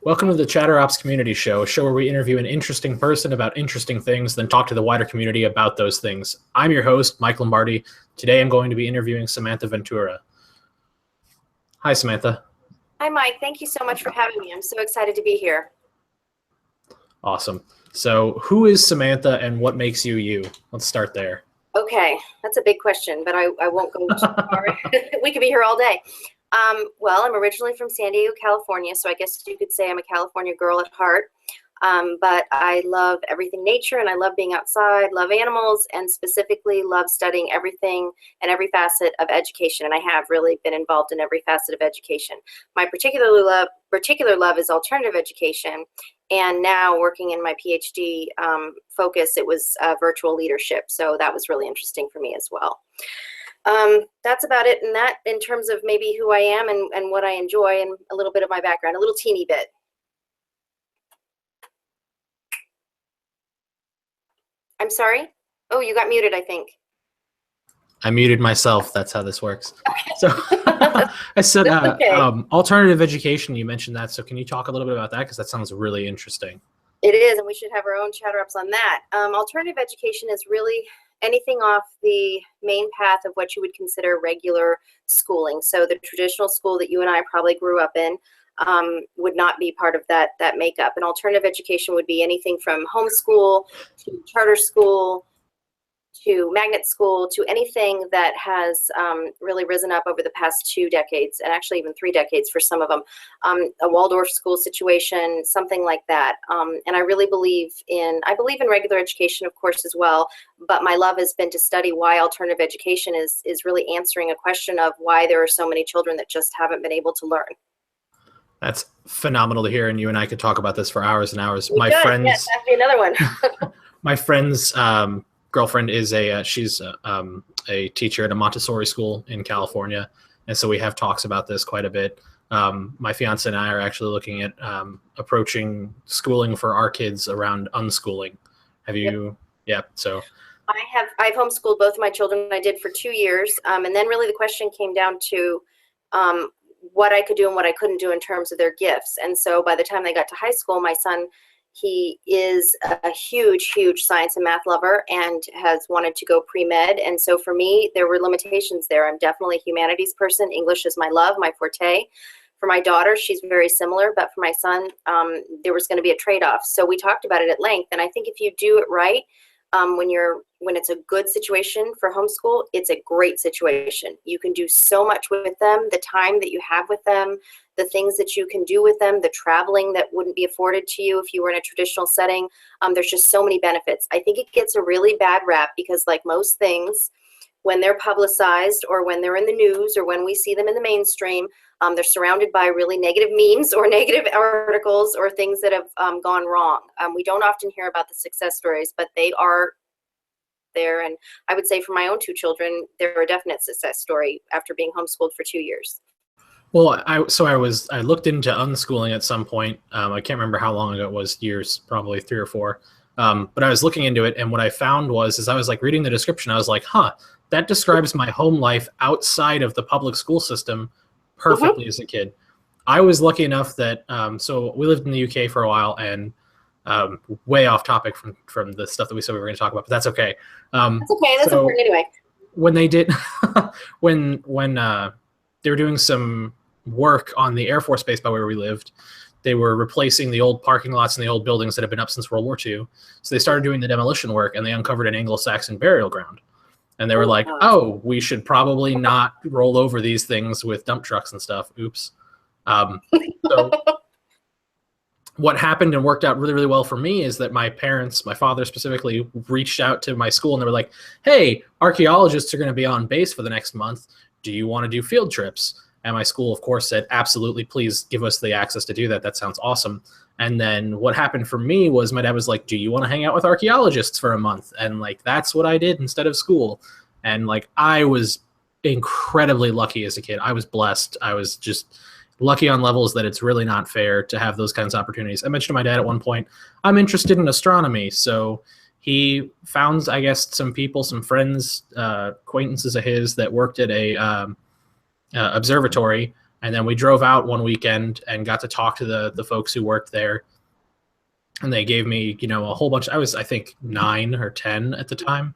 Welcome to the ChatterOps Community Show, a show where we interview an interesting person about interesting things, then talk to the wider community about those things. I'm your host, Mike Lombardi. Today I'm going to be interviewing Samantha Ventura. Hi, Samantha. Hi, Mike. Thank you so much for having me. I'm so excited to be here. Awesome. So who is Samantha and what makes you you? Let's start there. Okay, that's a big question, but I won't go too far. We could be here all day. Well, I'm originally from San Diego, California, so I guess you could say I'm a California girl at heart. But I love everything nature, and I love being outside, love animals, and specifically love studying everything and every facet of education. And I have really been involved in every facet of education. My particular love is alternative education, and now working in my PhD focus, it was virtual leadership. So that was really interesting for me as well. That's about it. And that in terms of maybe who I am and what I enjoy and a little bit of my background, a little teeny bit. I'm sorry? Oh, you got muted, I think. I muted myself. That's how this works. So I said okay. Alternative education, you mentioned that. So can you talk a little bit about that? Because that sounds really interesting. It is, and we should have our own ChatterOps on that. Alternative education is really anything off the main path of what you would consider regular schooling. So the traditional school that you and I probably grew up in would not be part of that makeup. And alternative education would be anything from homeschool to charter school to magnet school to anything that has really risen up over the past 2 decades, and actually even 3 decades for some of them. A Waldorf school situation, something like that. And I really believe in regular education, of course, as well. But my love has been to study why alternative education is really answering a question of why there are so many children that just haven't been able to learn. That's phenomenal to hear, and you and I could talk about this for hours and hours. Yes, that'd be another one. My friend's girlfriend is she's a teacher at a Montessori school in California, and so we have talks about this quite a bit. My fiance and I are actually looking at approaching schooling for our kids around unschooling. Have you? Yep. So I've homeschooled both of my children. I did for 2 years, and then really the question came down to what I could do and what I couldn't do in terms of their gifts. And so by the time they got to high school, my son, he is a huge science and math lover and has wanted to go pre-med. And so for me, there were limitations there. I'm definitely a humanities person. English is my love, my forte. For my daughter, she's very similar, but for my son, there was going to be a trade-off. So we talked about it at length. And I think if you do it right, when it's a good situation for homeschool, it's a great situation. You can do so much with them, the time that you have with them, the things that you can do with them, the traveling that wouldn't be afforded to you if you were in a traditional setting. There's just so many benefits. I think it gets a really bad rap because, like most things, when they're publicized or when they're in the news or when we see them in the mainstream, they're surrounded by really negative memes or negative articles or things that have gone wrong. We don't often hear about the success stories, but they are there. And I would say for my own 2 children, they're a definite success story after being homeschooled for 2 years. Well, I looked into unschooling at some point. I can't remember how long ago it was, years, probably 3 or 4. But I was looking into it, and what I found was, I was like reading the description, I was like, that describes my home life outside of the public school system perfectly as a kid. I was lucky enough that, so we lived in the UK for a while, and way off topic from the stuff that we said we were going to talk about, but that's okay. That's okay. That's important anyway. When they did, when they were doing some work on the Air Force Base by where we lived, they were replacing the old parking lots and the old buildings that had been up since World War II. So they started doing the demolition work, and they uncovered an Anglo-Saxon burial ground. And they were like, oh, we should probably not roll over these things with dump trucks and stuff. Oops. So what happened and worked out really, really well for me is that my parents, my father specifically, reached out to my school and they were like, hey, archaeologists are going to be on base for the next month. Do you want to do field trips? And my school, of course, said, absolutely, please give us the access to do that. That sounds awesome. And then what happened for me was my dad was like, do you want to hang out with archaeologists for a month? And like, that's what I did instead of school. And like, I was incredibly lucky as a kid. I was blessed. I was just lucky on levels that it's really not fair to have those kinds of opportunities. I mentioned to my dad at one point, I'm interested in astronomy. So he found, I guess, some people, some friends, acquaintances of his that worked at a observatory And then we drove out one weekend and got to talk to the folks who worked there. And they gave me, you know, a whole bunch. I was, I think, 9 or 10 at the time.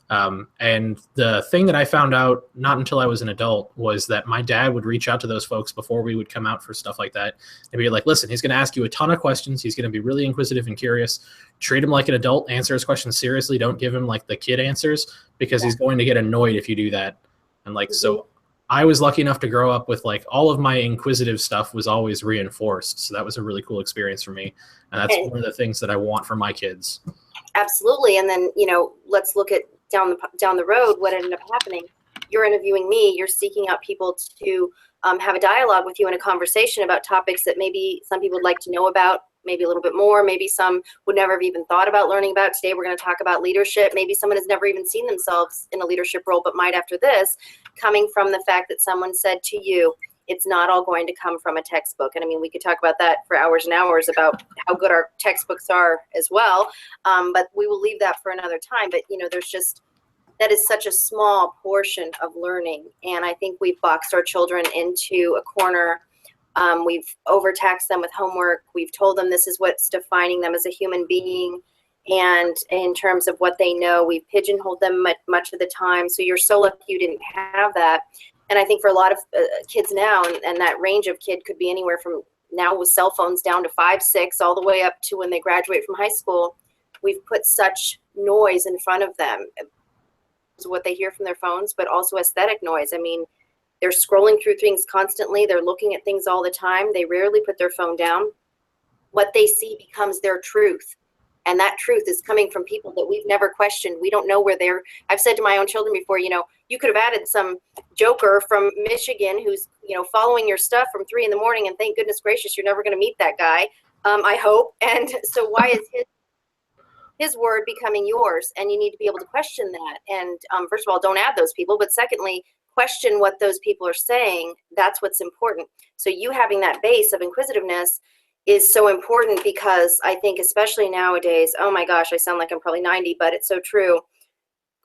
And the thing that I found out not until I was an adult was that my dad would reach out to those folks before we would come out for stuff like that and be like, listen, he's going to ask you a ton of questions. He's going to be really inquisitive and curious. Treat him like an adult, answer his questions seriously. Don't give him like the kid answers, because he's going to get annoyed if you do that. And like, so I was lucky enough to grow up with like all of my inquisitive stuff was always reinforced. So that was a really cool experience for me. And that's one of the things that I want for my kids. Absolutely. And then, you know, let's look at down the road, what ended up happening. You're interviewing me, you're seeking out people to have a dialogue with you in a conversation about topics that maybe some people would like to know about, maybe a little bit more, maybe some would never have even thought about learning about. Today we're going to talk about leadership. Maybe someone has never even seen themselves in a leadership role, but might after this, coming from the fact that someone said to you, it's not all going to come from a textbook. And I mean, we could talk about that for hours and hours about how good our textbooks are as well. But we will leave that for another time. But, you know, there's just, that is such a small portion of learning. And I think we've boxed our children into a corner. We've overtaxed them with homework. We've told them this is what's defining them as a human being. And in terms of what they know, we've pigeonholed them much of the time. So you're so lucky you didn't have that. And I think for a lot of kids now, and that range of kid could be anywhere from now with cell phones down to 5, 6, all the way up to when they graduate from high school, we've put such noise in front of them. What they hear from their phones, but also aesthetic noise. I mean, they're scrolling through things constantly. They're looking at things all the time. They rarely put their phone down. What they see becomes their truth. And that truth is coming from people that we've never questioned. We don't know where they're, I've said to my own children before, you know, you could have added some joker from Michigan who's, you know, following your stuff from 3 a.m. and thank goodness gracious, you're never going to meet that guy. I hope. And so why is his word becoming yours? And you need to be able to question that. And first of all, don't add those people. But secondly, question what those people are saying. That's what's important. So you having that base of inquisitiveness is so important, because I think especially nowadays, oh my gosh, I sound like I'm probably 90, but it's so true.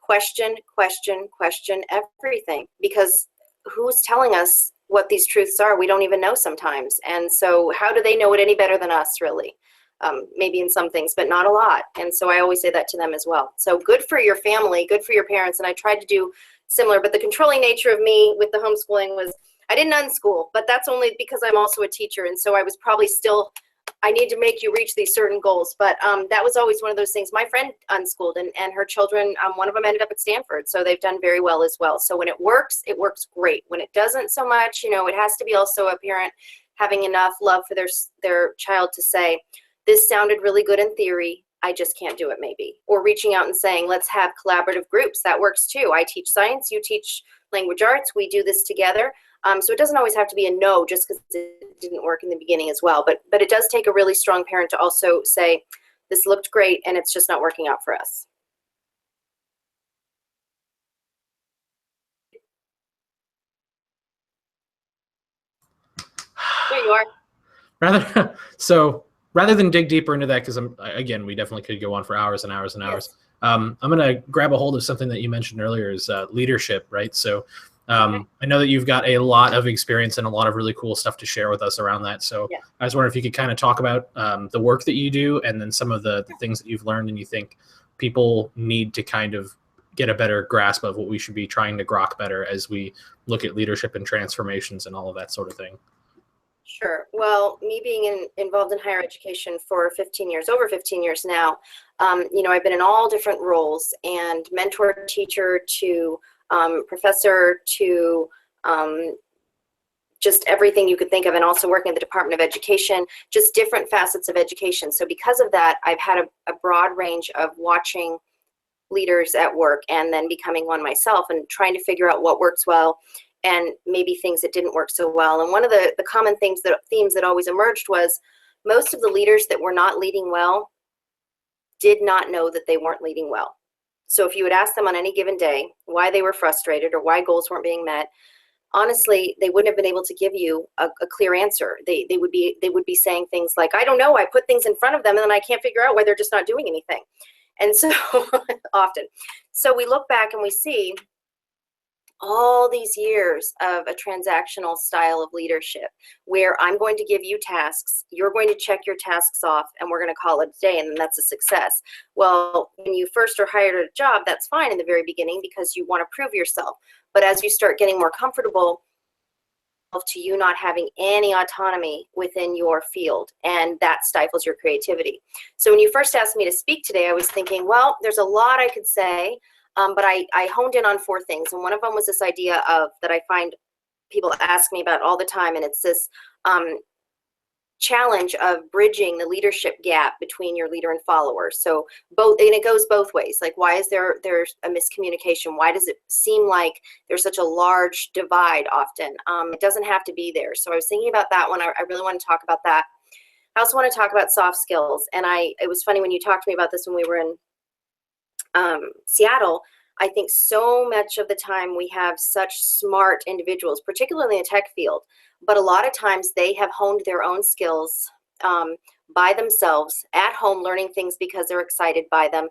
Question, question, question everything, because who's telling us what these truths are? We don't even know sometimes. And so how do they know it any better than us, really? Maybe in some things, but not a lot. And so I always say that to them as well. So good for your family, good for your parents. And I tried to do similar, but the controlling nature of me with the homeschooling was I didn't unschool, but that's only because I'm also a teacher. And so I was probably still, I need to make you reach these certain goals. But that was always one of those things. My friend unschooled and her children, one of them ended up at Stanford. So they've done very well as well. So when it works great. When it doesn't so much, you know, it has to be also a parent having enough love for their child to say, this sounded really good in theory, I just can't do it maybe. Or reaching out and saying, let's have collaborative groups. That works too. I teach science, you teach language arts, we do this together. So it doesn't always have to be a no just because it didn't work in the beginning as well. But it does take a really strong parent to also say, this looked great and it's just not working out for us. There you are. Rather than dig deeper into that, because again, we definitely could go on for hours and hours and hours. Yes. I'm going to grab a hold of something that you mentioned earlier is leadership, right? So I know that you've got a lot of experience and a lot of really cool stuff to share with us around that. So yeah. I was wondering if you could kind of talk about the work that you do and then some of the things that you've learned and you think people need to kind of get a better grasp of what we should be trying to grok better as we look at leadership and transformations and all of that sort of thing. Sure. Well, me being involved in higher education for 15 years, over 15 years now, you know, I've been in all different roles, and mentor, teacher to professor to just everything you could think of, and also working at the Department of Education, just different facets of education. So because of that, I've had a broad range of watching leaders at work and then becoming one myself and trying to figure out what works well and maybe things that didn't work so well. And one of the common themes that always emerged was most of the leaders that were not leading well did not know that they weren't leading well. So if you would ask them on any given day why they were frustrated or why goals weren't being met, honestly, they wouldn't have been able to give you a clear answer. They would be saying things like, I don't know, I put things in front of them and then I can't figure out why they're just not doing anything. And so often, so we look back and we see all these years of a transactional style of leadership where I'm going to give you tasks, you're going to check your tasks off, and we're going to call it a day, and then that's a success. Well, when you first are hired at a job, that's fine in the very beginning because you want to prove yourself. But as you start getting more comfortable to you not having any autonomy within your field, and that stifles your creativity. So when you first asked me to speak today, I was thinking, well, there's a lot I could say, but I honed in on 4 things, and one of them was this idea of that I find people ask me about all the time, and it's this challenge of bridging the leadership gap between your leader and followers. So both, and it goes both ways. Like, why is there's a miscommunication? Why does it seem like there's such a large divide often? It doesn't have to be there. So I was thinking about that one. I really want to talk about that. I also want to talk about soft skills. And it was funny when you talked to me about this when we were in Seattle. I think so much of the time we have such smart individuals, particularly in the tech field, but a lot of times they have honed their own skills by themselves at home, learning things because they're excited by them.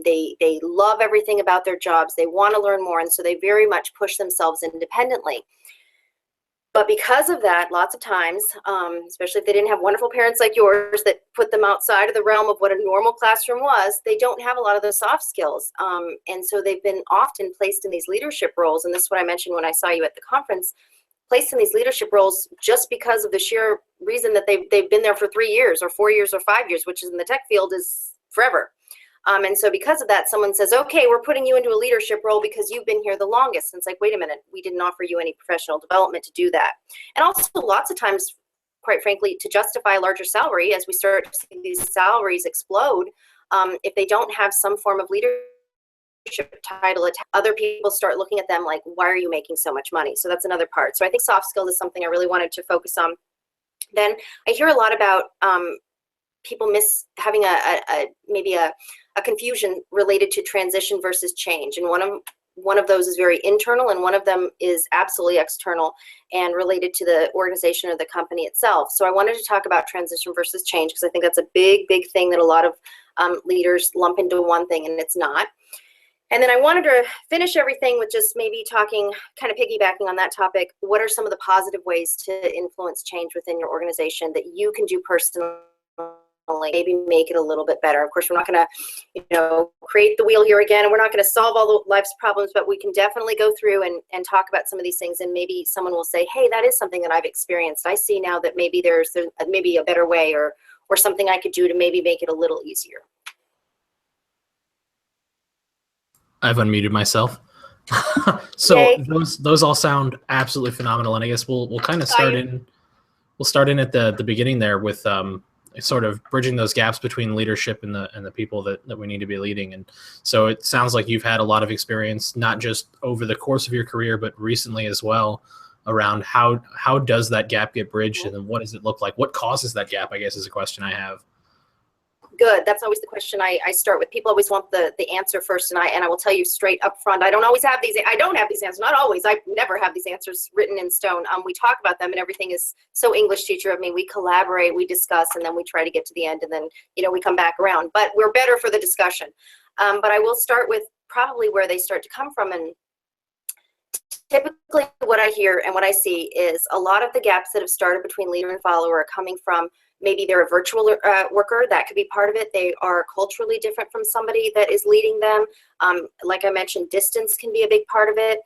They love everything about their jobs. They want to learn more, and so they very much push themselves independently. But because of that, lots of times, especially if they didn't have wonderful parents like yours that put them outside of the realm of what a normal classroom was, they don't have a lot of those soft skills. And so they've been often placed in these leadership roles. And this is what I mentioned when I saw you at the conference, placed in these leadership roles just because of the sheer reason that they've been there for 3 years or 4 years or 5 years, which is in the tech field is forever. And so because of that, someone says, okay, we're putting you into a leadership role because you've been here the longest. And it's like, wait a minute, we didn't offer you any professional development to do that. And also lots of times, quite frankly, to justify a larger salary, as we start to see these salaries explode, if they don't have some form of leadership title, other people start looking at them like, why are you making so much money? So that's another part. So I think soft skills is something I really wanted to focus on. Then I hear a lot about people having maybe a confusion related to transition versus change, and one of those is very internal, and one of them is absolutely external and related to the organization or the company itself. So I wanted to talk about transition versus change because I think that's a big thing that a lot of leaders lump into one thing, and it's not. And then I wanted to finish everything with just maybe talking, kind of piggybacking on that topic, what are some of the positive ways to influence change within your organization that you can do personally, maybe make it a little bit better. Of course, we're not going to, create the wheel here again, and we're not going to solve all the life's problems, but we can definitely go through and talk about some of these things, and maybe someone will say, hey, that is something that I've experienced. I see now that maybe there's maybe a better way or something I could do to maybe make it a little easier. I've unmuted myself. So Yay. those all sound absolutely phenomenal, and I guess we'll kind of start in at the beginning there with sort of bridging those gaps between leadership and the people that we need to be leading. And so it sounds like you've had a lot of experience, not just over the course of your career, but recently as well, around how does that gap get bridged, and then what does it look like? What causes that gap, I guess, is a question I have. Good. That's always the question I start with. People always want the answer first, and I will tell you straight up front, I don't have these answers. Not always. I never have these answers written in stone. We talk about them, and everything is so English teacher of me. We collaborate, we discuss, and then we try to get to the end, and then we come back around. But we're better for the discussion. But I will start with probably where they start to come from, and typically what I hear and what I see is a lot of the gaps that have started between leader and follower are coming from maybe they're a virtual worker. That could be part of it. They are culturally different from somebody that is leading them. Like I mentioned, distance can be a big part of it.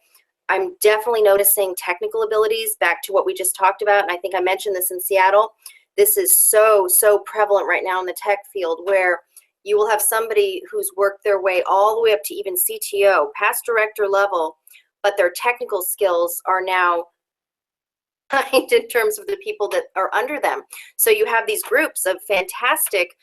I'm definitely noticing technical abilities, back to what we just talked about, and I think I mentioned this in Seattle. This is so prevalent right now in the tech field, where you will have somebody who's worked their way all the way up to even CTO, past director level, but their technical skills are now in terms of the people that are under them. So you have these groups of fantastic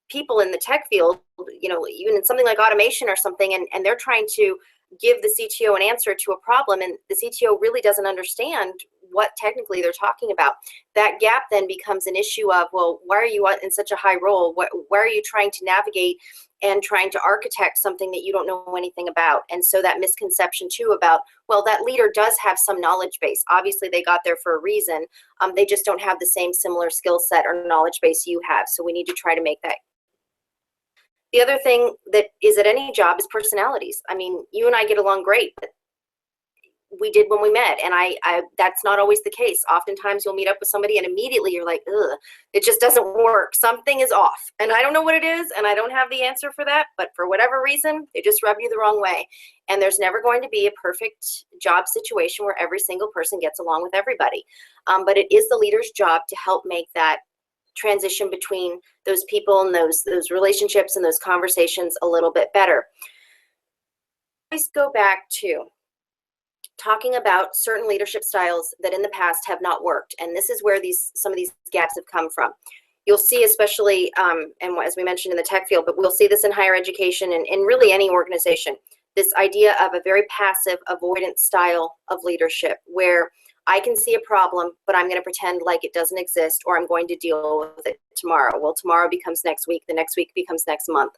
people in the tech field, even in something like automation or something, and they're trying to give the CTO an answer to a problem, and the CTO really doesn't understand what technically they're talking about. That gap then becomes an issue of, well, why are you in such a high role? Why are you trying to navigate and trying to architect something that you don't know anything about? And so that misconception too about, well, that leader does have some knowledge base. Obviously they got there for a reason. They just don't have the same similar skill set or knowledge base you have. So we need to try to make that. The other thing that is at any job is personalities. I mean, you and I get along great, but we did when we met. And that's not always the case. Oftentimes you'll meet up with somebody and immediately you're like, ugh, it just doesn't work. Something is off. And I don't know what it is, and I don't have the answer for that, but for whatever reason, they just rub you the wrong way. And there's never going to be a perfect job situation where every single person gets along with everybody. But it is the leader's job to help make that transition between those people and those relationships and those conversations a little bit better. Let's go back to talking about certain leadership styles that in the past have not worked. And this is where some of these gaps have come from. You'll see, especially, and as we mentioned in the tech field, but we'll see this in higher education and in really any organization, this idea of a very passive avoidance style of leadership where I can see a problem, but I'm going to pretend like it doesn't exist, or I'm going to deal with it tomorrow. Well, tomorrow becomes next week. The next week becomes next month.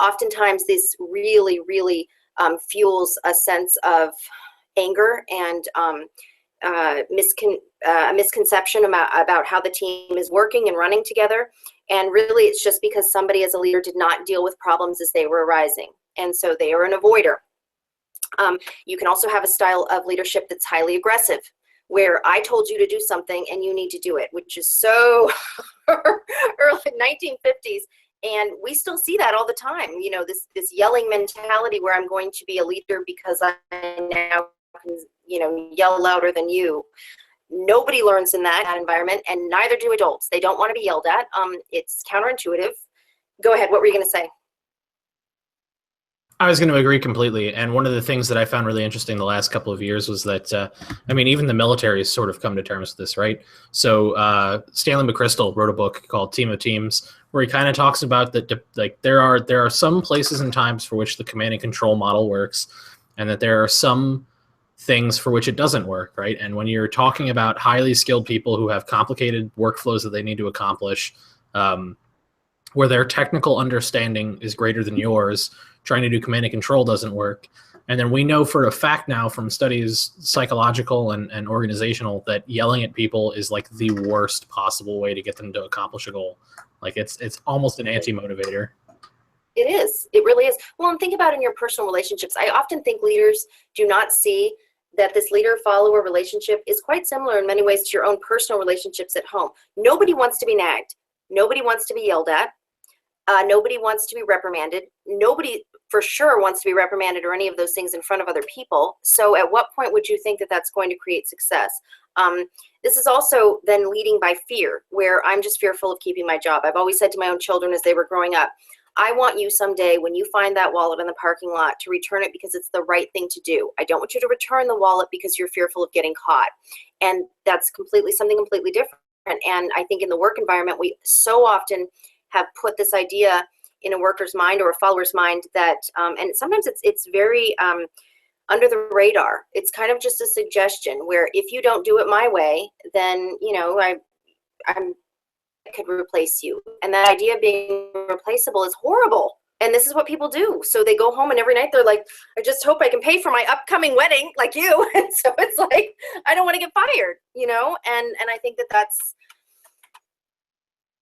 Oftentimes, this really, really fuels a sense of anger and a misconception about how the team is working and running together. And really, it's just because somebody as a leader did not deal with problems as they were arising. And so they are an avoider. You can also have a style of leadership that's highly aggressive, where I told you to do something and you need to do it, which is so early 1950s. And we still see that all the time. You know, this yelling mentality where I'm going to be a leader because I now can, you know, yell louder than you. Nobody learns in that environment, and neither do adults. They don't want to be yelled at. It's counterintuitive. Go ahead. What were you going to say? I was going to agree completely. And one of the things that I found really interesting the last couple of years was that, I mean, even the military has sort of come to terms with this, right? So Stanley McChrystal wrote a book called Team of Teams, where he kind of talks about that, like there are some places and times for which the command and control model works, and that there are some things for which it doesn't work, right? And when you're talking about highly skilled people who have complicated workflows that they need to accomplish, where their technical understanding is greater than yours, trying to do command and control doesn't work. And then we know for a fact now from studies, psychological and organizational, that yelling at people is like the worst possible way to get them to accomplish a goal. Like it's almost an anti-motivator. It is. It really is. Well, and think about in your personal relationships. I often think leaders do not see that this leader-follower relationship is quite similar in many ways to your own personal relationships at home. Nobody wants to be nagged. Nobody wants to be yelled at. Nobody wants to be reprimanded. Nobody for sure wants to be reprimanded or any of those things in front of other people. So at what point would you think that that's going to create success? This is also then leading by fear, where I'm just fearful of keeping my job. I've always said to my own children as they were growing up, I want you someday when you find that wallet in the parking lot to return it because it's the right thing to do. I don't want you to return the wallet because you're fearful of getting caught. And that's something completely different. And I think in the work environment, we so often have put this idea in a worker's mind or a follower's mind that, and sometimes it's very under the radar. It's kind of just a suggestion where if you don't do it my way, then, you know, I could replace you. And that idea of being replaceable is horrible. And this is what people do. So they go home and every night they're like, I just hope I can pay for my upcoming wedding like you. And so it's like, I don't want to get fired, you know? And I think that's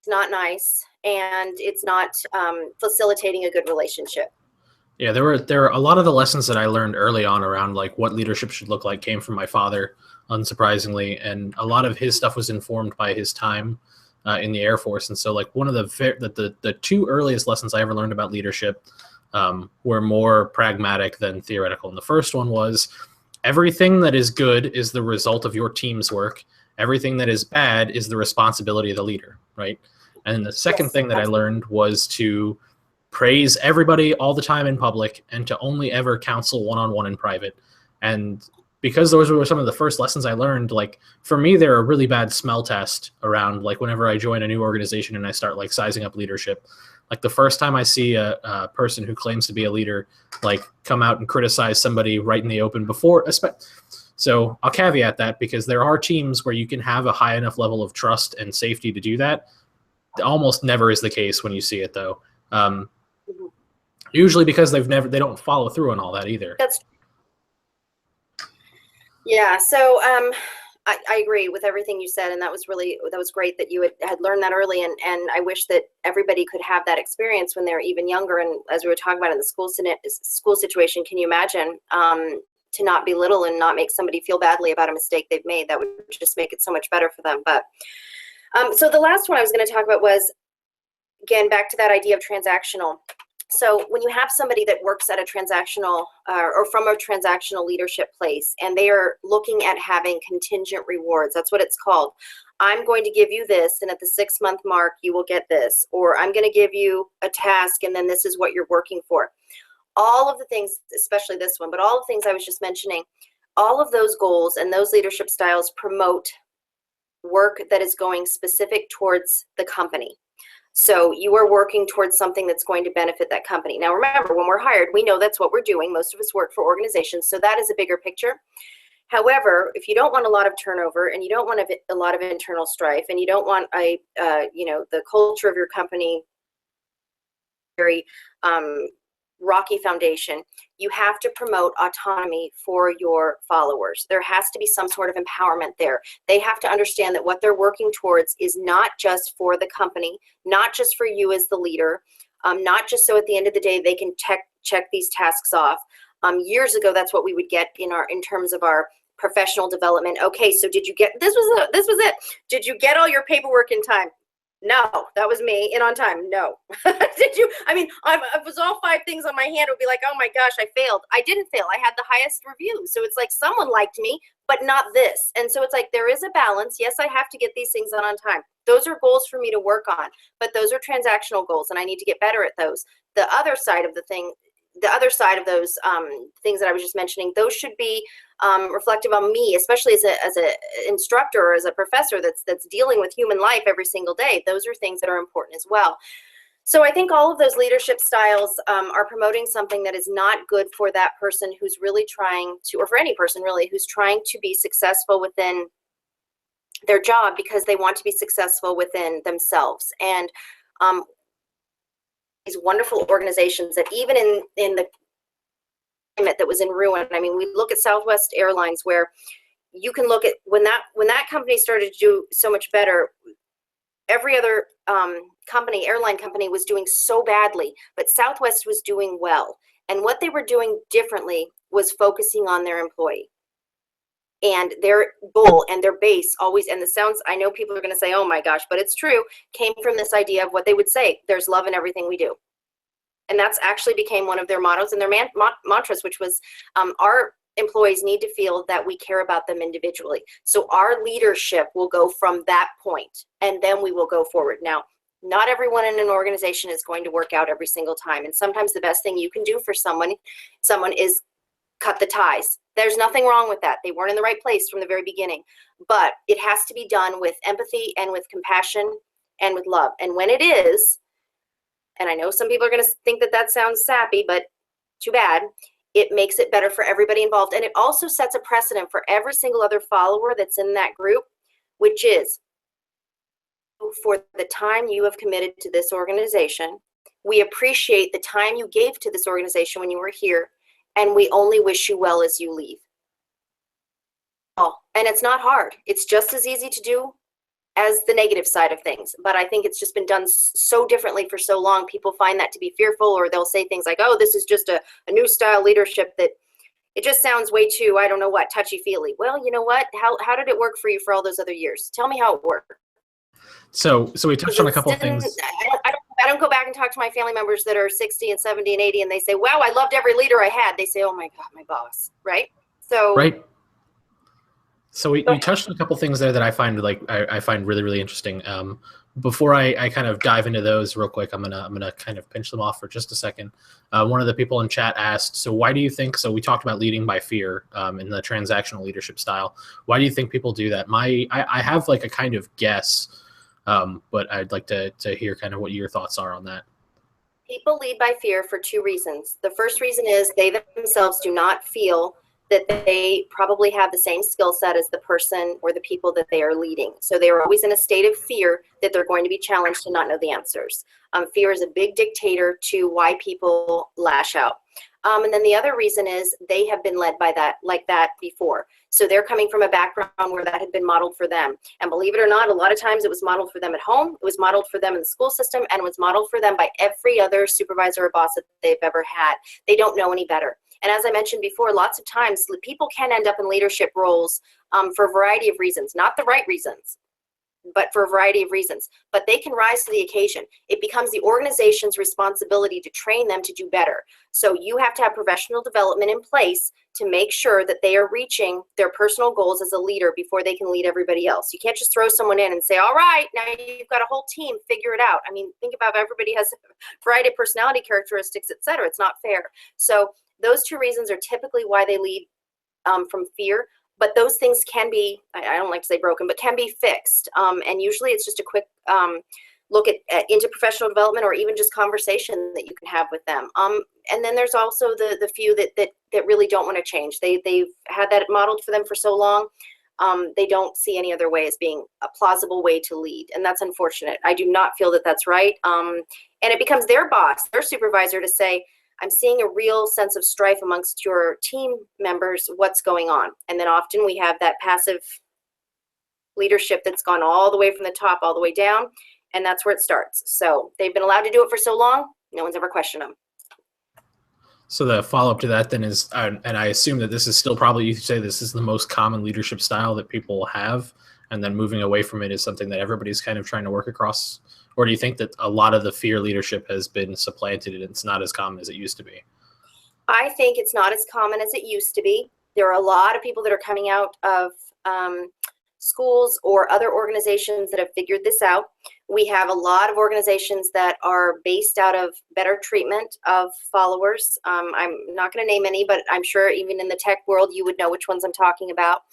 not nice, and it's not facilitating a good relationship. Yeah, there were a lot of the lessons that I learned early on around like what leadership should look like came from my father, unsurprisingly, and a lot of his stuff was informed by his time in the Air Force. And so like one of the two earliest lessons I ever learned about leadership were more pragmatic than theoretical. And the first one was everything that is good is the result of your team's work. Everything that is bad is the responsibility of the leader, right? And the second thing that I learned was to praise everybody all the time in public and to only ever counsel one-on-one in private. And because those were some of the first lessons I learned, like for me, they're a really bad smell test around like whenever I join a new organization and I start like sizing up leadership. Like the first time I see a person who claims to be a leader, like come out and criticize somebody right in the open before. So I'll caveat that because there are teams where you can have a high enough level of trust and safety to do that. Almost never is the case when you see it though. Usually because they don't follow through on all that either. Yeah. So I agree with everything you said, and that was great that you had learned that early. And I wish that everybody could have that experience when they're even younger. And as we were talking about in the school situation, can you imagine to not belittle and not make somebody feel badly about a mistake they've made. That would just make it so much better for them. But so the last one I was going to talk about was, again, back to that idea of transactional. So when you have somebody that works at a transactional or from a transactional leadership place, and they are looking at having contingent rewards, that's what it's called. I'm going to give you this, and at the 6-month mark, you will get this. Or I'm going to give you a task, and then this is what you're working for. All of the things, especially this one, but all the things I was just mentioning, all of those goals and those leadership styles promote work that is going specific towards the company. So you are working towards something that's going to benefit that company. Now remember, when we're hired, we know that's what we're doing. Most of us work for organizations, so that is a bigger picture. However, if you don't want a lot of turnover, and you don't want a lot of internal strife, and you don't want the culture of your company very rocky foundation, you have to promote autonomy for your followers. There has to be some sort of empowerment there. They have to understand that what they're working towards is not just for the company, not just for you as the leader, not just so at the end of the day they can check these tasks off. Years ago, that's what we would get in terms of our professional development. Okay, so did you get this was it? Did you get all your paperwork in time? No, that was me. And on time? No. Did you? I mean, it was all 5 things on my hand. It would be like, oh my gosh, I failed. I didn't fail. I had the highest review. So it's like someone liked me, but not this. And so it's like there is a balance. Yes, I have to get these things done on time. Those are goals for me to work on, but those are transactional goals, and I need to get better at those. The other side of the thing, the other side of those things that I was just mentioning, those should be reflective on me, especially as an instructor or as a professor that's dealing with human life every single day. Those are things that are important as well. So I think all of those leadership styles are promoting something that is not good for that person who's really trying to, or for any person really, who's trying to be successful within their job because they want to be successful within themselves. And these wonderful organizations that even in the climate that was in ruin. I mean, we look at Southwest Airlines, where you can look at when that company started to do so much better, every other airline company was doing so badly, but Southwest was doing well. And what they were doing differently was focusing on their employee. And their goal and their base always, and I know people are going to say, oh my gosh, but it's true, came from this idea of what they would say, there's love in everything we do. And that's actually became one of their mottos and their mantras, which was our employees need to feel that we care about them individually. So our leadership will go from that point, and then we will go forward. Now, not everyone in an organization is going to work out every single time. And sometimes the best thing you can do for someone is cut the ties. There's nothing wrong with that. They weren't in the right place from the very beginning. But it has to be done with empathy and with compassion and with love. And when it is, and I know some people are going to think that sounds sappy, but too bad, it makes it better for everybody involved. And it also sets a precedent for every single other follower that's in that group, which is, for the time you have committed to this organization, we appreciate the time you gave to this organization when you were here, and we only wish you well as you leave. Oh, and it's not hard. It's just as easy to do as the negative side of things. But I think it's just been done so differently for so long. People find that to be fearful, or they'll say things like, oh, this is just a new style leadership that it just sounds way too, I don't know what, touchy-feely. Well, you know what? How did it work for you for all those other years? Tell me how it worked. So we touched on a couple of things. I don't go back and talk to my family members that are 60 and 70 and 80, and they say, wow, I loved every leader I had. They say, oh my God, my boss, right? So right. So we touched on a couple of things there that I find I find really, really interesting. Before I kind of dive into those real quick, I'm gonna kind of pinch them off for just a second. One of the people in chat asked, so why do you think, so we talked about leading by fear in the transactional leadership style. Why do you think people do that? I have like a kind of guess, but I'd like to hear kind of what your thoughts are on that. People lead by fear for 2 reasons. The first reason is they themselves do not feel that they probably have the same skill set as the person or the people that they are leading. So they are always in a state of fear that they're going to be challenged to not know the answers. Fear is a big dictator to why people lash out. And then the other reason is they have been led by that, like that before. So they're coming from a background where that had been modeled for them. And believe it or not, a lot of times it was modeled for them at home, it was modeled for them in the school system, and it was modeled for them by every other supervisor or boss that they've ever had. They don't know any better. And as I mentioned before, lots of times people can end up in leadership roles for a variety of reasons, not the right reasons, but for a variety of reasons. But they can rise to the occasion. It becomes the organization's responsibility to train them to do better. So you have to have professional development in place to make sure that they are reaching their personal goals as a leader before they can lead everybody else. You can't just throw someone in and say, all right, now you've got a whole team, figure it out. I mean, think about everybody has a variety of personality characteristics, et cetera. It's not fair. So those two reasons are typically why they lead from fear. But those things can be, I don't like to say broken, but can be fixed. And usually it's just a quick look at into professional development, or even just conversation that you can have with them. And then there's also the few that really don't want to change. They've had that modeled for them for so long. They don't see any other way as being a plausible way to lead. And that's unfortunate. I do not feel that that's right. And it becomes their boss, their supervisor, to say, I'm seeing a real sense of strife amongst your team members. What's going on? And then often we have that passive leadership that's gone all the way from the top all the way down, and that's where it starts. So they've been allowed to do it for so long, no one's ever questioned them. So the follow-up to that then is, and I assume that this is still probably, you say this is the most common leadership style that people have, and then moving away from it is something that everybody's kind of trying to work across? Or do you think that a lot of the fear leadership has been supplanted and it's not as common as it used to be? I think it's not as common as it used to be. There are a lot of people that are coming out of schools or other organizations that have figured this out. We have a lot of organizations that are based out of better treatment of followers. I'm not going to name any, but I'm sure even in the tech world, you would know which ones I'm talking about.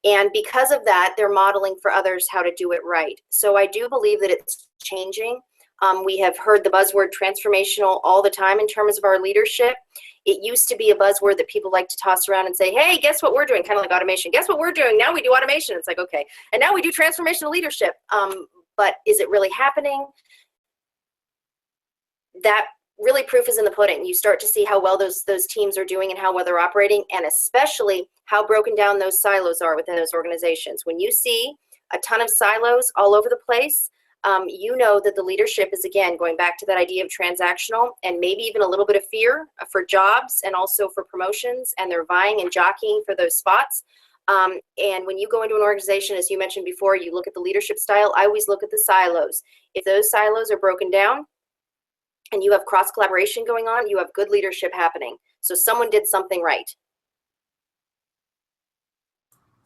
And because of that, they're modeling for others how to do it right. So I do believe that it's changing. We have heard the buzzword transformational all the time in terms of our leadership. It used to be a buzzword that people like to toss around and say, hey, guess what we're doing? Kind of like automation. Guess what we're doing? Now we do automation. It's like, okay. And now we do transformational leadership. But is it really happening? That really, proof is in the pudding. You start to see how well those teams are doing and how well they're operating, and especially how broken down those silos are within those organizations. When you see a ton of silos all over the place, you know that the leadership is, again, going back to that idea of transactional and maybe even a little bit of fear for jobs and also for promotions, and they're vying and jockeying for those spots. And when you go into an organization, as you mentioned before, you look at the leadership style. I always look at the silos. If those silos are broken down, and you have cross collaboration going on, you have good leadership happening. So someone did something right.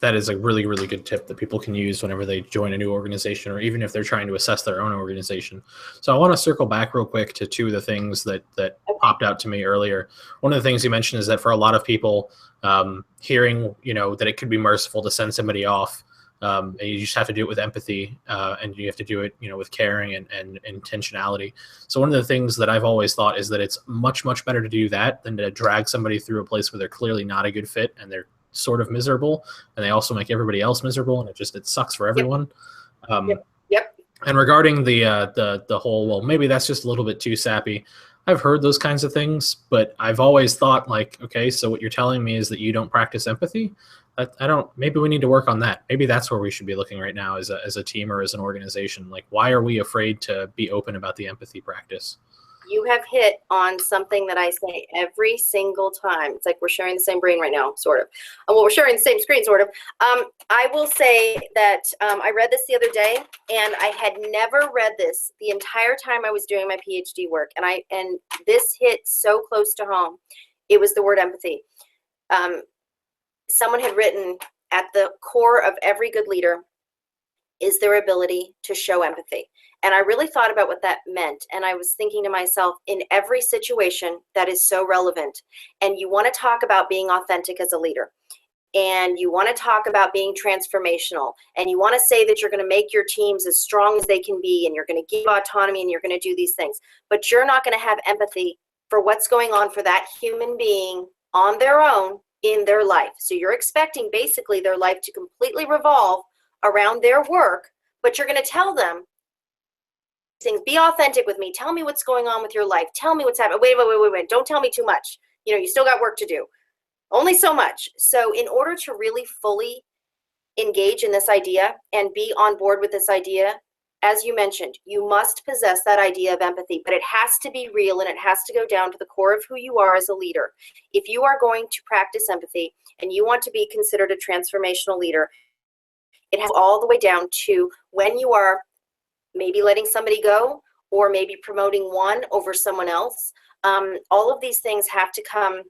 That is a really, really good tip that people can use whenever they join a new organization, or even if they're trying to assess their own organization. So I want to circle back real quick to two of the things that popped out to me earlier. One of the things you mentioned is that for a lot of people, hearing, that it could be merciful to send somebody off, and you just have to do it with empathy, and you have to do it, with caring and intentionality. So one of the things that I've always thought is that it's much, much better to do that than to drag somebody through a place where they're clearly not a good fit and they're sort of miserable, and they also make everybody else miserable, and it sucks for everyone. Yep. And regarding the whole, well, maybe that's just a little bit too sappy. I've heard those kinds of things, but I've always thought, like, okay, so what you're telling me is that you don't practice empathy? Maybe we need to work on that. Maybe that's where we should be looking right now as a team or as an organization. Like, why are we afraid to be open about the empathy practice? You have hit on something that I say every single time. It's like we're sharing the same brain right now, sort of. Well, we're sharing the same screen, sort of. I will say that I read this the other day, and I had never read this the entire time I was doing my PhD work, and this hit so close to home. It was the word empathy. Someone had written, at the core of every good leader is their ability to show empathy. And I really thought about what that meant. And I was thinking to myself, in every situation, that is so relevant. And you want to talk about being authentic as a leader. And you want to talk about being transformational. And you want to say that you're going to make your teams as strong as they can be. And you're going to give autonomy, and you're going to do these things. But you're not going to have empathy for what's going on for that human being on their own in their life. So you're expecting basically their life to completely revolve around their work, but you're going to tell them things. Be authentic with me. Tell me what's going on with your life. Tell me what's happening. Wait. Don't tell me too much. You still got work to do. Only so much. So in order to really fully engage in this idea and be on board with this idea, as you mentioned, you must possess that idea of empathy, but it has to be real and it has to go down to the core of who you are as a leader. If you are going to practice empathy and you want to be considered a transformational leader, it has all the way down to when you are maybe letting somebody go or maybe promoting one over someone else. All of these things have to come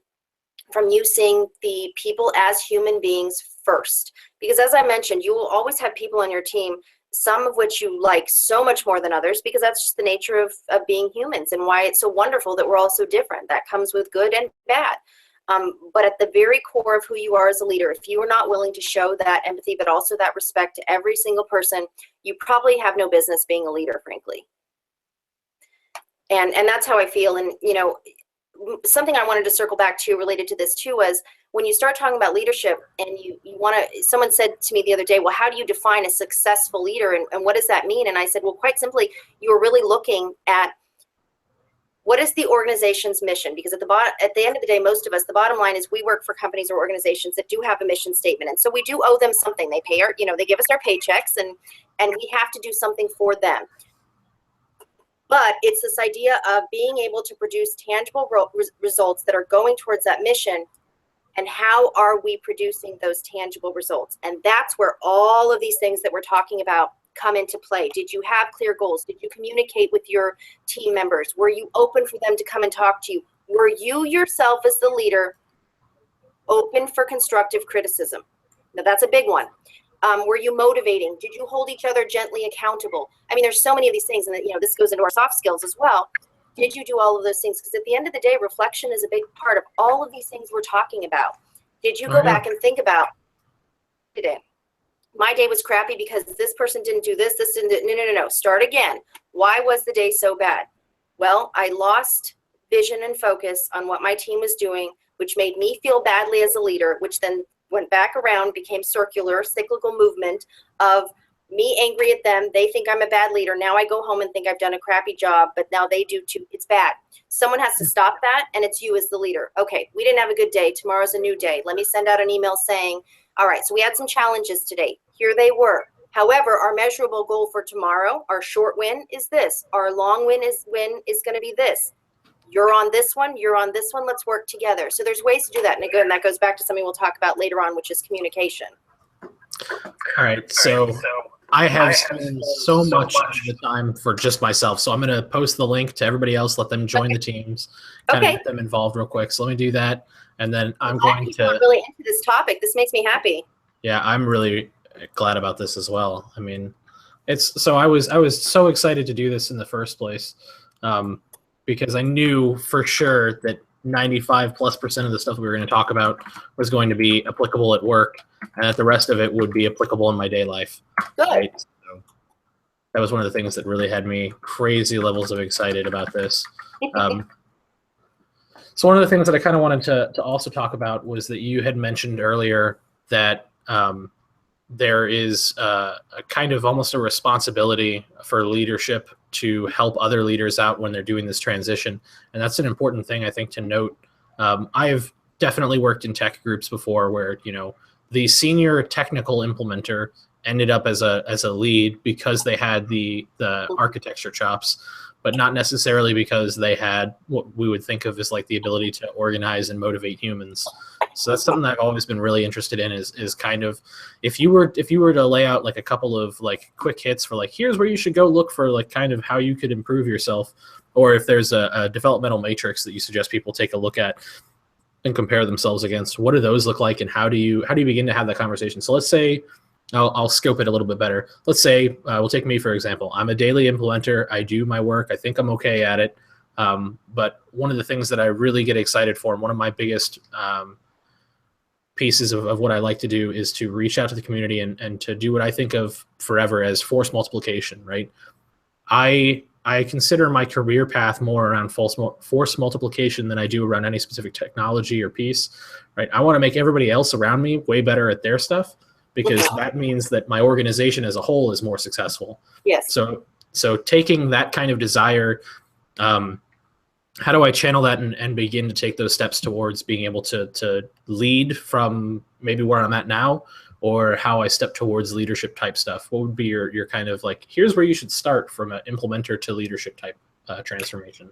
from you seeing the people as human beings first. Because as I mentioned, you will always have people on your team, some of which you like so much more than others, because that's just the nature of being humans and why it's so wonderful that we're all so different. That comes with good and bad. But at the very core of who you are as a leader, if you are not willing to show that empathy, but also that respect to every single person, you probably have no business being a leader, frankly. And that's how I feel. And, you know, something I wanted to circle back to related to this too was when you start talking about leadership and you want to, someone said to me the other day, well, how do you define a successful leader and what does that mean? And I said, well, quite simply, you're really looking at what is the organization's mission? Because at the end of the day, most of us, the bottom line is we work for companies or organizations that do have a mission statement. And so we do owe them something. They pay our, you know, they give us our paychecks and we have to do something for them. But it's this idea of being able to produce tangible results that are going towards that mission. And how are we producing those tangible results? And that's where all of these things that we're talking about come into play. Did you have clear goals? Did you communicate with your team members? Were you open for them to come and talk to you? Were you yourself as the leader open for constructive criticism? Now that's a big one. Were you motivating? Did you hold each other gently accountable? I mean, there's so many of these things, and you know, this goes into our soft skills as well. Did you do all of those things? Because at the end of the day, reflection is a big part of all of these things we're talking about. Did you go back and think about today? My day was crappy because this person didn't do this, this didn't do, no. Start again. Why was the day so bad? Well, I lost vision and focus on what my team was doing, which made me feel badly as a leader, which then went back around, became circular, cyclical movement of me angry at them. They think I'm a bad leader. Now I go home and think I've done a crappy job, but now they do too. It's bad. Someone has to stop that, and it's you as the leader. Okay, we didn't have a good day. Tomorrow's a new day. Let me send out an email saying, all right, so we had some challenges today. Here they were. However, our measurable goal for tomorrow, our short win is this. Our long win is going to be this. You're on this one, you're on this one, let's work together. So there's ways to do that. And again, that goes back to something we'll talk about later on, which is communication. All right, so I have spent so much of the time for just myself. So I'm going to post the link to everybody else, let them join the teams, kind of get them involved real quick. So let me do that. And then I'm going to really into this topic. This makes me happy. Yeah, I'm really glad about this as well. I mean, it's so I was so excited to do this in the first place. Because I knew for sure that 95+% of the stuff we were going to talk about was going to be applicable at work, and that the rest of it would be applicable in my day life. Good. Right? So that was one of the things that really had me crazy levels of excited about this. So one of the things that I kind of wanted to also talk about was that you had mentioned earlier that there is a kind of almost a responsibility for leadership to help other leaders out when they're doing this transition. And that's an important thing, I think, to note. I've definitely worked in tech groups before where, you know, the senior technical implementer ended up as a lead because they had the architecture chops, but not necessarily because they had what we would think of as like the ability to organize and motivate humans. So that's something that I've always been really interested in is kind of if you were to lay out like a couple of like quick hits for like, here's where you should go look for like kind of how you could improve yourself, or if there's a developmental matrix that you suggest people take a look at and compare themselves against, what do those look like and how do you begin to have that conversation? So let's say, I'll scope it a little bit better. Let's say, we'll take me for example. I'm a daily implementer. I do my work. I think I'm okay at it. But one of the things that I really get excited for, and one of my biggest pieces of what I like to do is to reach out to the community and to do what I think of forever as force multiplication, right? I consider my career path more around force multiplication than I do around any specific technology or piece, right? I want to make everybody else around me way better at their stuff, because that means that my organization as a whole is more successful. Yes. So taking that kind of desire, how do I channel that and begin to take those steps towards being able to lead from maybe where I'm at now, or how I step towards leadership type stuff? What would be your kind of like, here's where you should start from an implementer to leadership type transformation?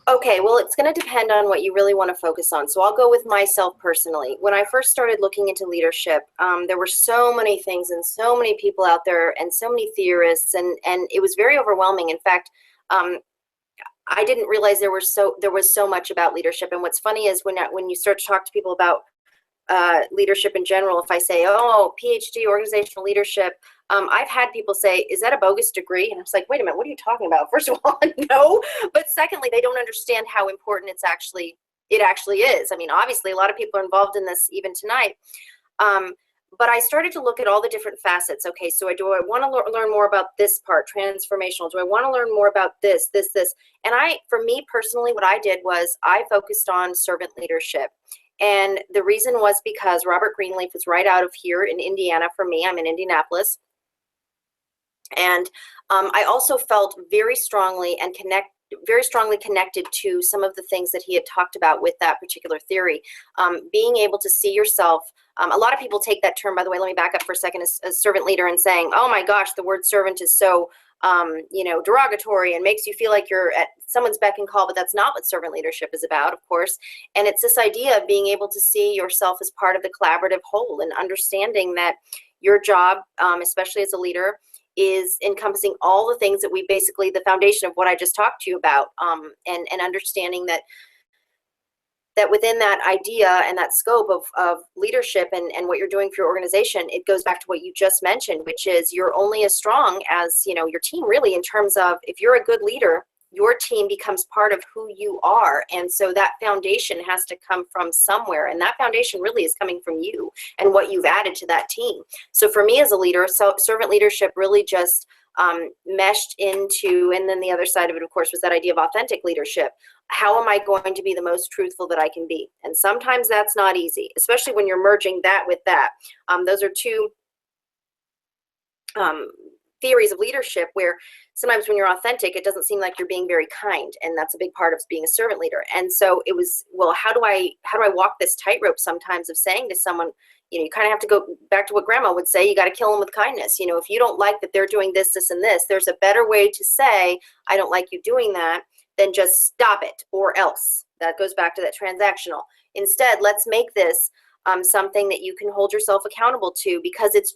Okay, well, it's going to depend on what you really want to focus on. So I'll go with myself personally. When I first started looking into leadership, there were so many things and so many people out there and so many theorists, and it was very overwhelming. In fact, I didn't realize there was so much about leadership. And what's funny is when you start to talk to people about leadership in general, if I say, oh, PhD, organizational leadership, I've had people say, is that a bogus degree? And I was like, wait a minute, what are you talking about? First of all, no. But secondly, they don't understand how important it actually is. I mean, obviously, a lot of people are involved in this even tonight. But I started to look at all the different facets. Okay, so do I want to learn more about this part, transformational? Do I want to learn more about this? And for me personally, what I did was I focused on servant leadership. And the reason was because Robert Greenleaf was right out of here in Indiana for me. I'm in Indianapolis. And I also felt very strongly connected to some of the things that he had talked about with that particular theory. Being able to see yourself, a lot of people take that term, by the way, let me back up for a second, as servant leader, and saying, oh my gosh, the word servant is so derogatory and makes you feel like you're at someone's beck and call, but that's not what servant leadership is about, of course. And it's this idea of being able to see yourself as part of the collaborative whole and understanding that your job, especially as a leader, is encompassing all the things that we basically, the foundation of what I just talked to you about, and understanding that within that idea and that scope of leadership and what you're doing for your organization, it goes back to what you just mentioned, which is you're only as strong as, your team, really, in terms of if you're a good leader, your team becomes part of who you are. And so that foundation has to come from somewhere. And that foundation really is coming from you and what you've added to that team. So for me as a leader, servant leadership really just meshed into, and then the other side of it, of course, was that idea of authentic leadership. How am I going to be the most truthful that I can be? And sometimes that's not easy, especially when you're merging that with that. Those are two theories of leadership where sometimes when you're authentic, it doesn't seem like you're being very kind, and that's a big part of being a servant leader. And so it was, well, how do I walk this tightrope sometimes of saying to someone, you kind of have to go back to what grandma would say, you got to kill them with kindness. If you don't like that they're doing this, and this, there's a better way to say, I don't like you doing that, than just stop it or else. That goes back to that transactional. Instead, let's make this something that you can hold yourself accountable to, because it's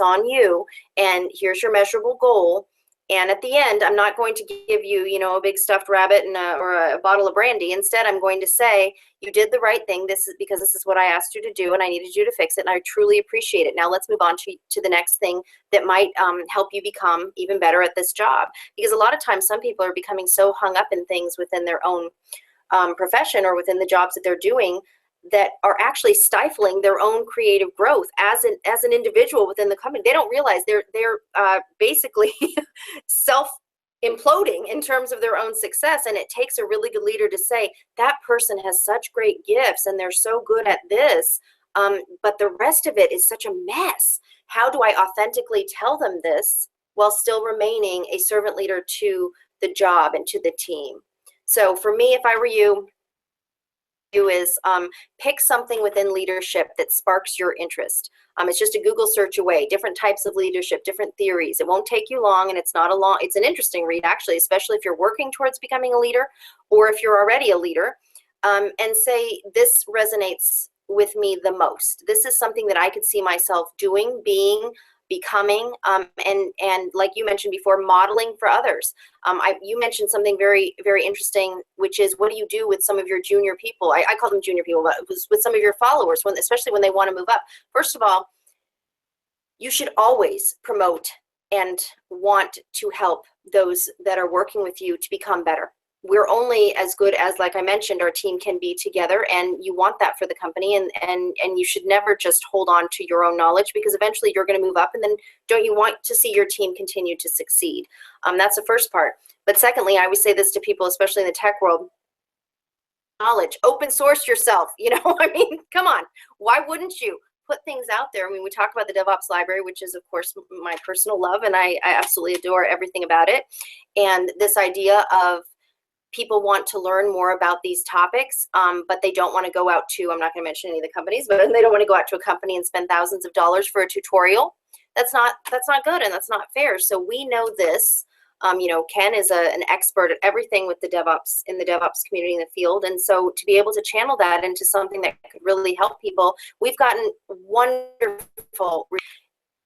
on you, and here's your measurable goal. And at the end, I'm not going to give you, a big stuffed rabbit or a bottle of brandy. Instead, I'm going to say, you did the right thing. This is because this is what I asked you to do, and I needed you to fix it, and I truly appreciate it. Now let's move on to the next thing that might help you become even better at this job. Because a lot of times, some people are becoming so hung up in things within their own profession or within the jobs that they're doing that are actually stifling their own creative growth as an individual within the company. They don't realize they're basically self-imploding in terms of their own success. And it takes a really good leader to say, that person has such great gifts and they're so good at this, but the rest of it is such a mess. How do I authentically tell them this while still remaining a servant leader to the job and to the team? So for me, if I were you, is pick something within leadership that sparks your interest. It's just a Google search away, different types of leadership, different theories. It won't take you long, and it's an interesting read, actually, especially if you're working towards becoming a leader or if you're already a leader, and say, this resonates with me the most. This is something that I could see myself doing, being, becoming, and like you mentioned before, modeling for others. You mentioned something very, very interesting, which is, what do you do with some of your junior people? I call them junior people, but with some of your followers, especially when they want to move up. First of all, you should always promote and want to help those that are working with you to become better. We're only as good as, like I mentioned, our team can be together, and you want that for the company, and you should never just hold on to your own knowledge, because eventually you're going to move up, and then don't you want to see your team continue to succeed? That's the first part. But secondly, I always say this to people, especially in the tech world, knowledge, open source yourself. I mean, come on, why wouldn't you put things out there? I mean, we talk about the DevOps Library, which is, of course, my personal love, and I absolutely adore everything about it. And this idea of people want to learn more about these topics, but they don't want to go out to, I'm not going to mention any of the companies, but they don't want to go out to a company and spend thousands of dollars for a tutorial. That's not good, and that's not fair. So we know this. Ken is an expert at everything with the DevOps, in the DevOps community in the field. And so to be able to channel that into something that could really help people, we've gotten wonderful,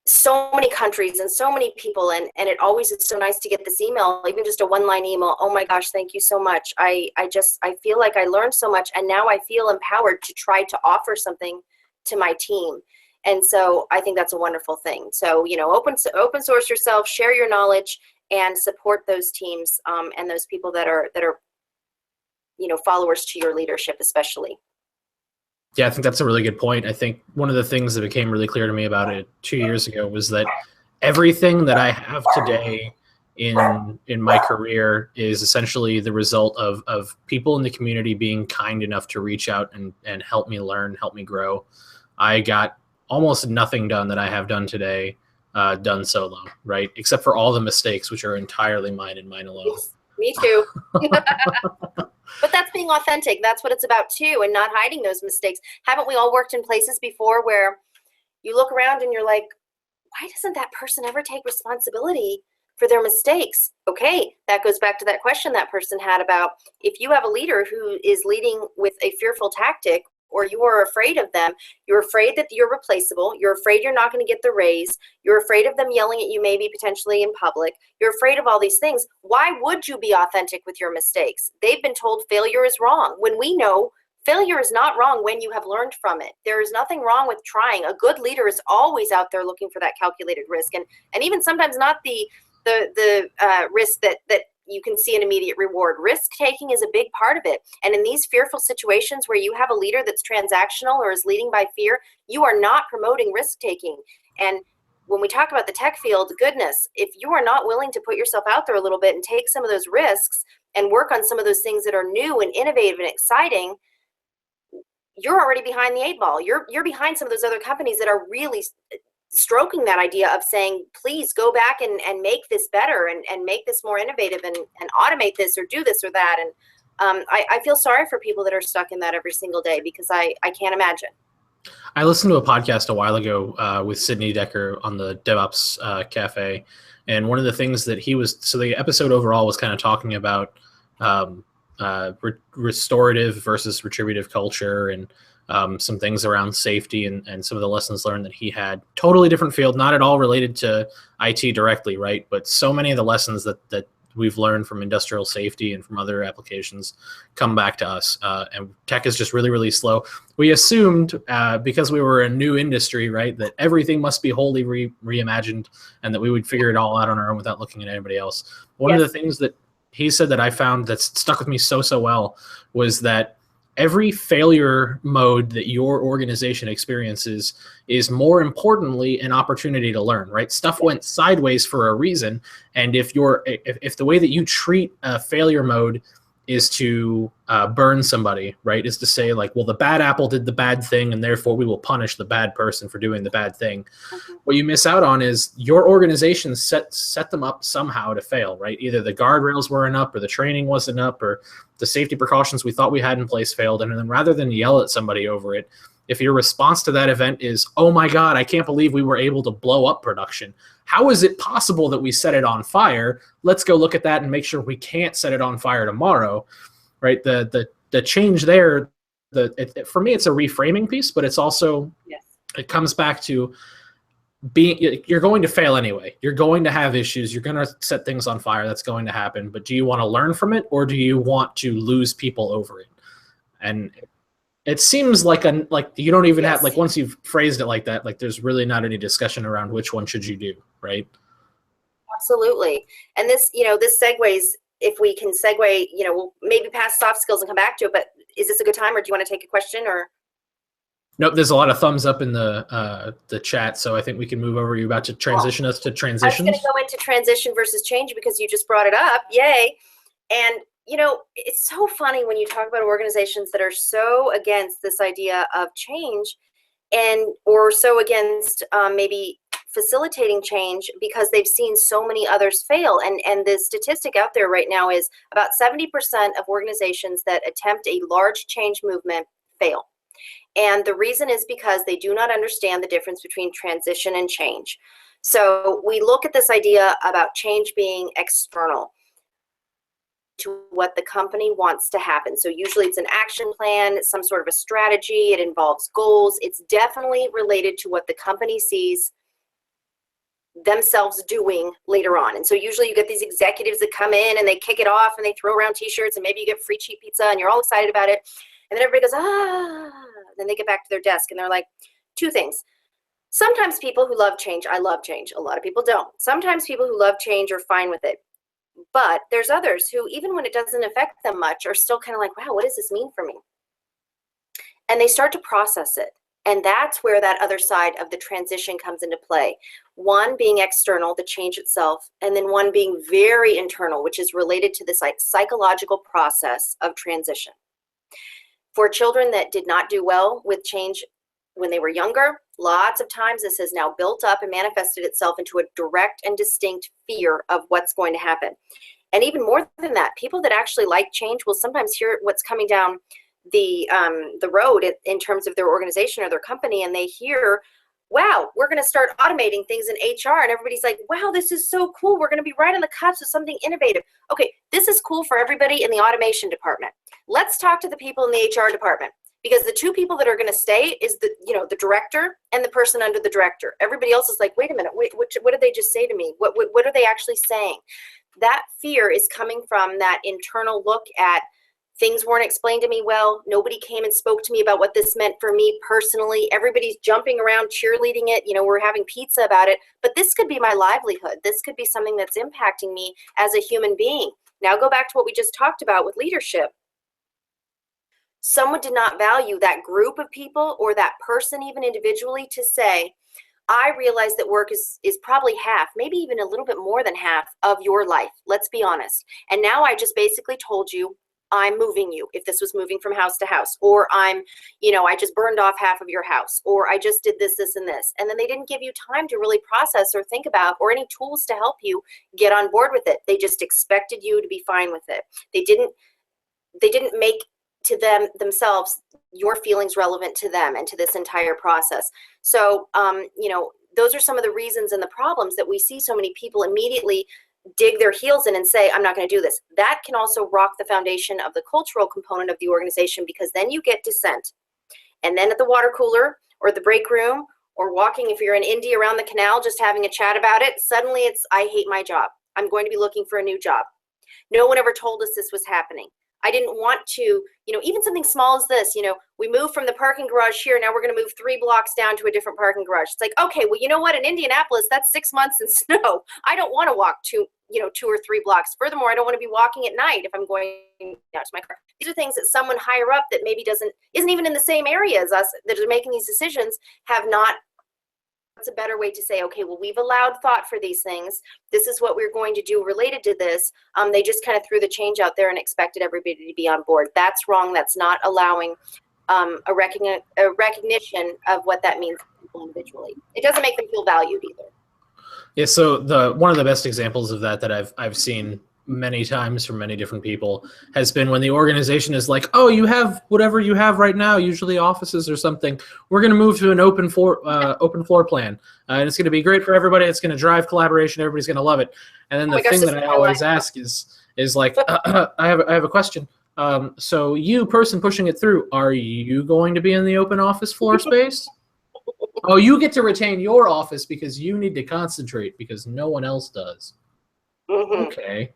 so many countries and so many people. And it always is so nice to get this email, even just a one-line email. Oh my gosh, thank you so much. I feel like I learned so much, and now I feel empowered to try to offer something to my team. And so I think that's a wonderful thing. So, open source yourself, share your knowledge, and support those teams and those people that are followers to your leadership, especially. Yeah, I think that's a really good point. I think one of the things that became really clear to me about it 2 years ago was that everything that I have today in my career is essentially the result of people in the community being kind enough to reach out and help me learn, help me grow. I got almost nothing done that I have done today done solo, right? Except for all the mistakes, which are entirely mine and mine alone. Me too. But that's being authentic. That's what it's about too, and not hiding those mistakes. Haven't we all worked in places before where you look around and you're like, why doesn't that person ever take responsibility for their mistakes? Okay, that goes back to that question that person had about, if you have a leader who is leading with a fearful tactic, or you are afraid of them, you're afraid that you're replaceable, you're afraid you're not going to get the raise, you're afraid of them yelling at you maybe potentially in public, you're afraid of all these things, why would you be authentic with your mistakes? They've been told failure is wrong, when we know failure is not wrong when you have learned from it. There is nothing wrong with trying. A good leader is always out there looking for that calculated risk, and even sometimes not the risk that you can see an immediate reward. Risk taking is a big part of it. And in these fearful situations where you have a leader that's transactional or is leading by fear, you are not promoting risk taking. And when we talk about the tech field, goodness, if you are not willing to put yourself out there a little bit and take some of those risks and work on some of those things that are new and innovative and exciting, you're already behind the 8 ball. You're behind some of those other companies that are really stroking that idea of saying, please go back and make this better and make this more innovative and automate this or do this or that. And I feel sorry for people that are stuck in that every single day, because I can't imagine. I listened to a podcast a while ago with Sydney Decker on the DevOps Cafe. And one of the things that so the episode overall was kind of talking about restorative versus retributive culture, and some things around safety and some of the lessons learned that he had. Totally different field, not at all related to IT directly, right? But so many of the lessons that we've learned from industrial safety and from other applications come back to us. And tech is just really, really slow. We assumed, because we were a new industry, right, that everything must be wholly reimagined and that we would figure it all out on our own without looking at anybody else. One of the things that he said that I found that's stuck with me so well was that every failure mode that your organization experiences is more importantly an opportunity to learn, right? Stuff went sideways for a reason. And if the way that you treat a failure mode is to burn somebody, right, is to say like, well, the bad apple did the bad thing and therefore we will punish the bad person for doing the bad thing. What you miss out on is your organization set them up somehow to fail, right? Either the guardrails weren't up or the training wasn't up or the safety precautions we thought we had in place failed. And then rather than yell at somebody over it, if your response to that event is, oh my God, I can't believe we were able to blow up production. How is it possible that we set it on fire? Let's go look at that and make sure we can't set it on fire tomorrow, right? The change there, for me, it's a reframing piece, but it's also, it comes back to you're going to fail anyway. You're going to have issues. You're going to set things on fire. That's going to happen. But do you want to learn from it, or do you want to lose people over it? And it seems like you don't even have, like, once you've phrased it like that, like there's really not any discussion around which one should you do, right? Absolutely. And this, this segues, if we can segue, we'll maybe pass soft skills and come back to it, but is this a good time, or do you want to take a question, or? Nope, there's a lot of thumbs up in the chat, so I think we can move over. You're about to transition us to transitions? I was going to go into transition versus change because you just brought it up. Yay. And it's so funny when you talk about organizations that are so against this idea of change or so against maybe facilitating change because they've seen so many others fail. And the statistic out there right now is about 70% of organizations that attempt a large change movement fail. And the reason is because they do not understand the difference between transition and change. So we look at this idea about change being external to what the company wants to happen. So usually it's an action plan, some sort of a strategy, it involves goals. It's definitely related to what the company sees themselves doing later on. And so usually you get these executives that come in and they kick it off and they throw around t-shirts and maybe you get free cheap pizza and you're all excited about it. And then everybody goes, ah, then they get back to their desk and they're like, two things. Sometimes people who love change, I love change. A lot of people don't. Sometimes people who love change are fine with it. But there's others who, even when it doesn't affect them much, are still kind of like, wow, what does this mean for me? And they start to process it. And that's where that other side of the transition comes into play. One being external, the change itself, and then one being very internal, which is related to this like psychological process of transition. For children that did not do well with change when they were younger, lots of times this has now built up and manifested itself into a direct and distinct fear of what's going to happen. And even more than that, people that actually like change will sometimes hear what's coming down the road in terms of their organization or their company, and they hear, wow, we're going to start automating things in HR, and everybody's like, wow, this is so cool. We're going to be right on the cusp of something innovative. Okay, this is cool for everybody in the automation department. Let's talk to the people in the HR department, because the two people that are going to stay is the director and the person under the director. Everybody else is like, wait a minute, what did they just say to me? What are they actually saying? That fear is coming from that internal look at things weren't explained to me well. Nobody came and spoke to me about what this meant for me personally. Everybody's jumping around, cheerleading it. We're having pizza about it. But this could be my livelihood. This could be something that's impacting me as a human being. Now go back to what we just talked about with leadership. Someone did not value that group of people or that person even individually to say, I realize that work is probably half, maybe even a little bit more than half of your life. Let's be honest. And now I just basically told you, I'm moving you, if this was moving from house to house, or I just burned off half of your house, or I just did this, this, and this. And then they didn't give you time to really process or think about, or any tools to help you get on board with it. They just expected you to be fine with it. They didn't make to themselves your feelings relevant to them and to this entire process. So, those are some of the reasons and the problems that we see so many people immediately dig their heels in and say, I'm not going to do this. That can also rock the foundation of the cultural component of the organization, because then you get dissent. And then at the water cooler or the break room or walking, if you're in India around the canal, just having a chat about it, suddenly it's, I hate my job. I'm going to be looking for a new job. No one ever told us this was happening. I didn't want to, even something small as this, we moved from the parking garage here. Now we're going to move 3 blocks down to a different parking garage. It's like, okay, well, you know what? In Indianapolis, that's 6 months in snow. I don't want to walk 2 or 3 blocks. Furthermore, I don't want to be walking at night if I'm going out to my car. These are things that someone higher up that maybe isn't even in the same area as us that are making these decisions have not. It's a better way to say, okay, well, we've allowed thought for these things. This is what we're going to do related to this. They just kind of threw the change out there and expected everybody to be on board. That's wrong. That's not allowing a recognition of what that means to people individually. It doesn't make them feel valued either. Yeah, so one of the best examples of that I've seen many times from many different people has been when the organization is like, oh, you have whatever you have right now, usually offices or something. We're going to move to an open floor plan, and it's going to be great for everybody. It's going to drive collaboration. Everybody's going to love it. And then the thing that I always ask is like, I have a question. So you, person pushing it through, are you going to be in the open office floor space? Oh, you get to retain your office because you need to concentrate because no one else does. Mm-hmm. Okay.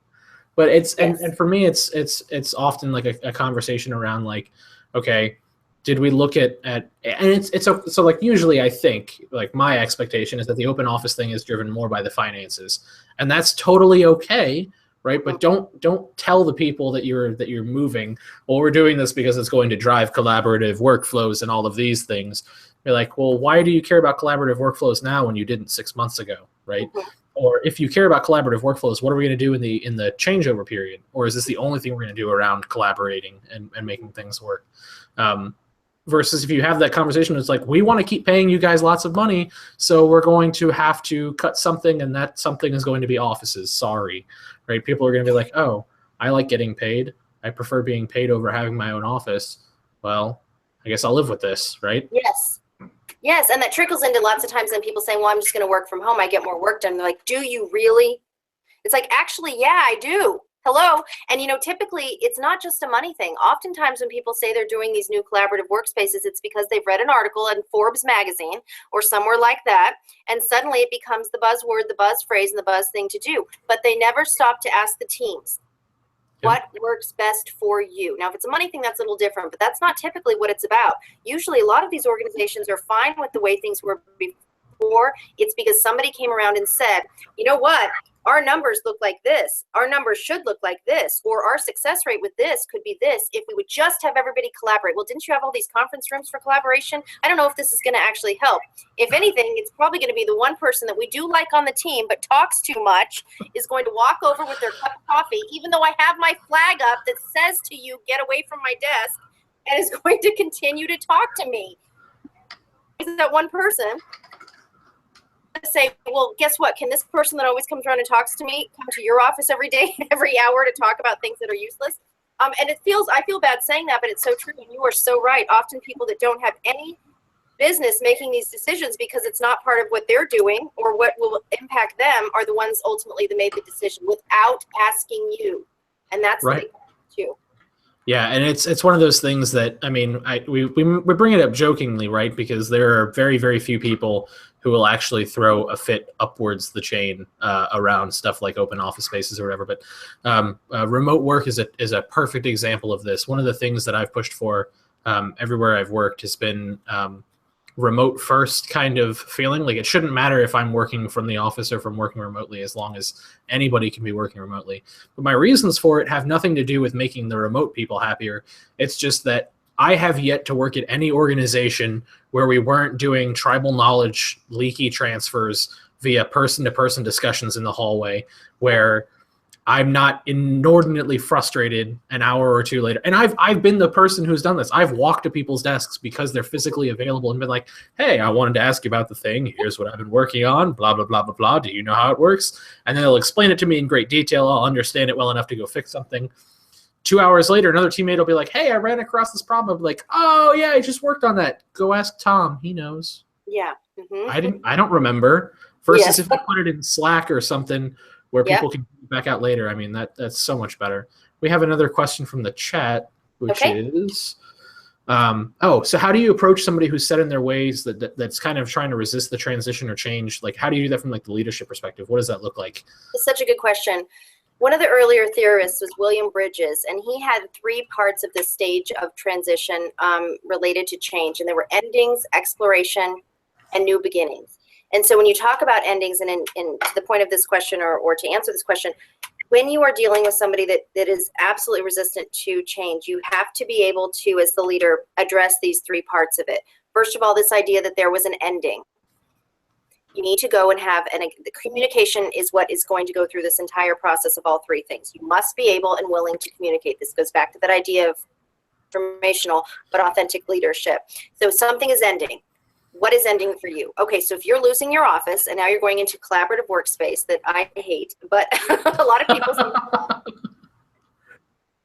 But it's yes. and for me it's often like a conversation around like, okay, did we look at and it's so like usually I think like my expectation is that the open office thing is driven more by the finances, and that's totally okay, right? But don't tell the people that you're moving, well, we're doing this because it's going to drive collaborative workflows and all of these things. You're like, well, why do you care about collaborative workflows now when you didn't 6 months ago, right? Mm-hmm. Or if you care about collaborative workflows, what are we going to do in the changeover period? Or is this the only thing we're going to do around collaborating and making things work? Versus if you have that conversation, it's like, we want to keep paying you guys lots of money, so we're going to have to cut something, and that something is going to be offices. Sorry, right? People are going to be like, oh, I like getting paid. I prefer being paid over having my own office. Well, I guess I'll live with this, right? Yes. Yes, and that trickles into lots of times then people saying, well, I'm just going to work from home. I get more work done. They're like, do you really? It's like, actually, yeah, I do. Hello. And, typically it's not just a money thing. Oftentimes when people say they're doing these new collaborative workspaces, it's because they've read an article in Forbes magazine or somewhere like that. And suddenly it becomes the buzzword, the buzz phrase, and the buzz thing to do. But they never stop to ask the teams, what works best for you? Now, if it's a money thing, that's a little different, but that's not typically what it's about. Usually a lot of these organizations are fine with the way things were before. It's because somebody came around and said, you know what? Our numbers look like this. Our numbers should look like this. Or our success rate with this could be this if we would just have everybody collaborate. Well, didn't you have all these conference rooms for collaboration? I don't know if this is going to actually help. If anything, it's probably going to be the one person that we do like on the team but talks too much is going to walk over with their cup of coffee, even though I have my flag up that says to you, get away from my desk, and is going to continue to talk to me. Is that one person? Say, well, guess what? Can this person that always comes around and talks to me come to your office every day, every hour to talk about things that are useless? And I feel bad saying that, but it's so true. And you are so right. Often people that don't have any business making these decisions because it's not part of what they're doing or what will impact them are the ones ultimately that made the decision without asking you. And that's right. The big thing too. Yeah, and it's one of those things that, I mean, we bring it up jokingly, right? Because there are very, very few people who will actually throw a fit upwards the chain around stuff like open office spaces or whatever. But remote work is a perfect example of this. One of the things that I've pushed for everywhere I've worked has been remote first kind of feeling. Like, it shouldn't matter if I'm working from the office or from working remotely, as long as anybody can be working remotely. But my reasons for it have nothing to do with making the remote people happier. It's just that I have yet to work at any organization where we weren't doing tribal knowledge leaky transfers via person-to-person discussions in the hallway, where I'm not inordinately frustrated an hour or two later. And I've been the person who's done this. I've walked to people's desks because they're physically available and been like, hey, I wanted to ask you about the thing. Here's what I've been working on, blah, blah, blah, blah, blah. Do you know how it works? And then they'll explain it to me in great detail. I'll understand it well enough to go fix something. 2 hours later, another teammate will be like, hey, I ran across this problem. I'll be like, oh, yeah, I just worked on that. Go ask Tom. He knows. Yeah. Mm-hmm. I don't remember. Versus if I put it in Slack or something where people can back out later. I mean, that's so much better. We have another question from the chat, which is, so how do you approach somebody who's set in their ways that's kind of trying to resist the transition or change? Like, how do you do that from like the leadership perspective? What does that look like? It's such a good question. One of the earlier theorists was William Bridges, and he had 3 parts of this stage of transition related to change, and there were endings, exploration, and new beginnings. And so when you talk about endings, and to the point of this question, or to answer this question, when you are dealing with somebody that is absolutely resistant to change, you have to be able to, as the leader, address these 3 parts of it. First of all, this idea that there was an ending. You need to go and have, and the communication is what is going to go through this entire process of all 3 things. You must be able and willing to communicate. This goes back to that idea of transformational but authentic leadership. So something is ending. What is ending for you? Okay, so if you're losing your office and now you're going into collaborative workspace that I hate, but a lot of people say,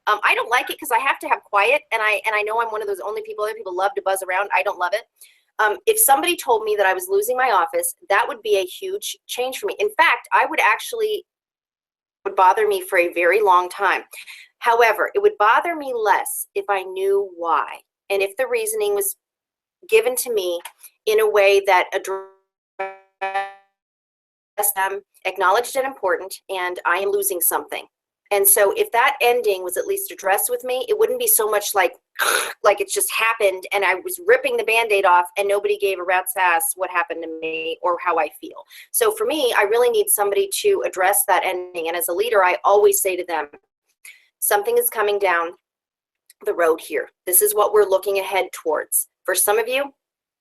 I don't like it because I have to have quiet, and I know I'm one of those only people. Other people love to buzz around. I don't love it. If somebody told me that I was losing my office, that would be a huge change for me. In fact, would bother me for a very long time. However, it would bother me less if I knew why, and if the reasoning was given to me in a way that addressed them, acknowledged it important, and I am losing something. And so if that ending was at least addressed with me, it wouldn't be so much like it just happened and I was ripping the Band-Aid off and nobody gave a rat's ass what happened to me or how I feel. So for me, I really need somebody to address that ending. And as a leader, I always say to them, something is coming down the road here. This is what we're looking ahead towards. For some of you,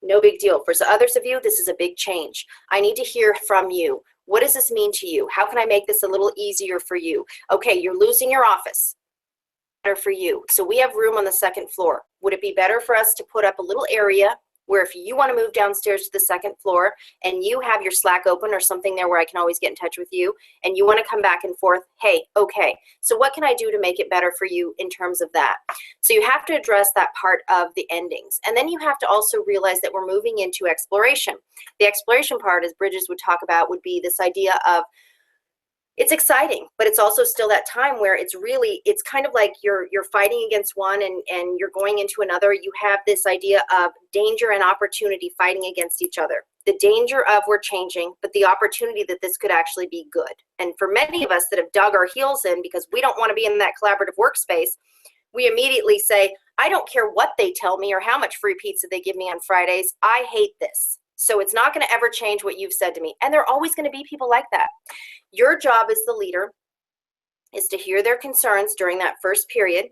no big deal. For others of you, this is a big change. I need to hear from you. What does this mean to you? How can I make this a little easier for you? Okay, you're losing your office. for you? So we have room on the second floor. Would it be better for us to put up a little area where if you want to move downstairs to the second floor and you have your Slack open or something there where I can always get in touch with you and you want to come back and forth, hey, okay, so what can I do to make it better for you in terms of that? So you have to address that part of the endings. And then you have to also realize that we're moving into exploration. The exploration part, as Bridges would talk about, would be this idea of it's exciting, but it's also still that time where it's kind of like you're fighting against one and you're going into another. You have this idea of danger and opportunity fighting against each other. The danger of we're changing, but the opportunity that this could actually be good. And for many of us that have dug our heels in because we don't want to be in that collaborative workspace, we immediately say, I don't care what they tell me or how much free pizza they give me on Fridays. I hate this. So it's not going to ever change what you've said to me. And there are always going to be people like that. Your job as the leader is to hear their concerns during that first period.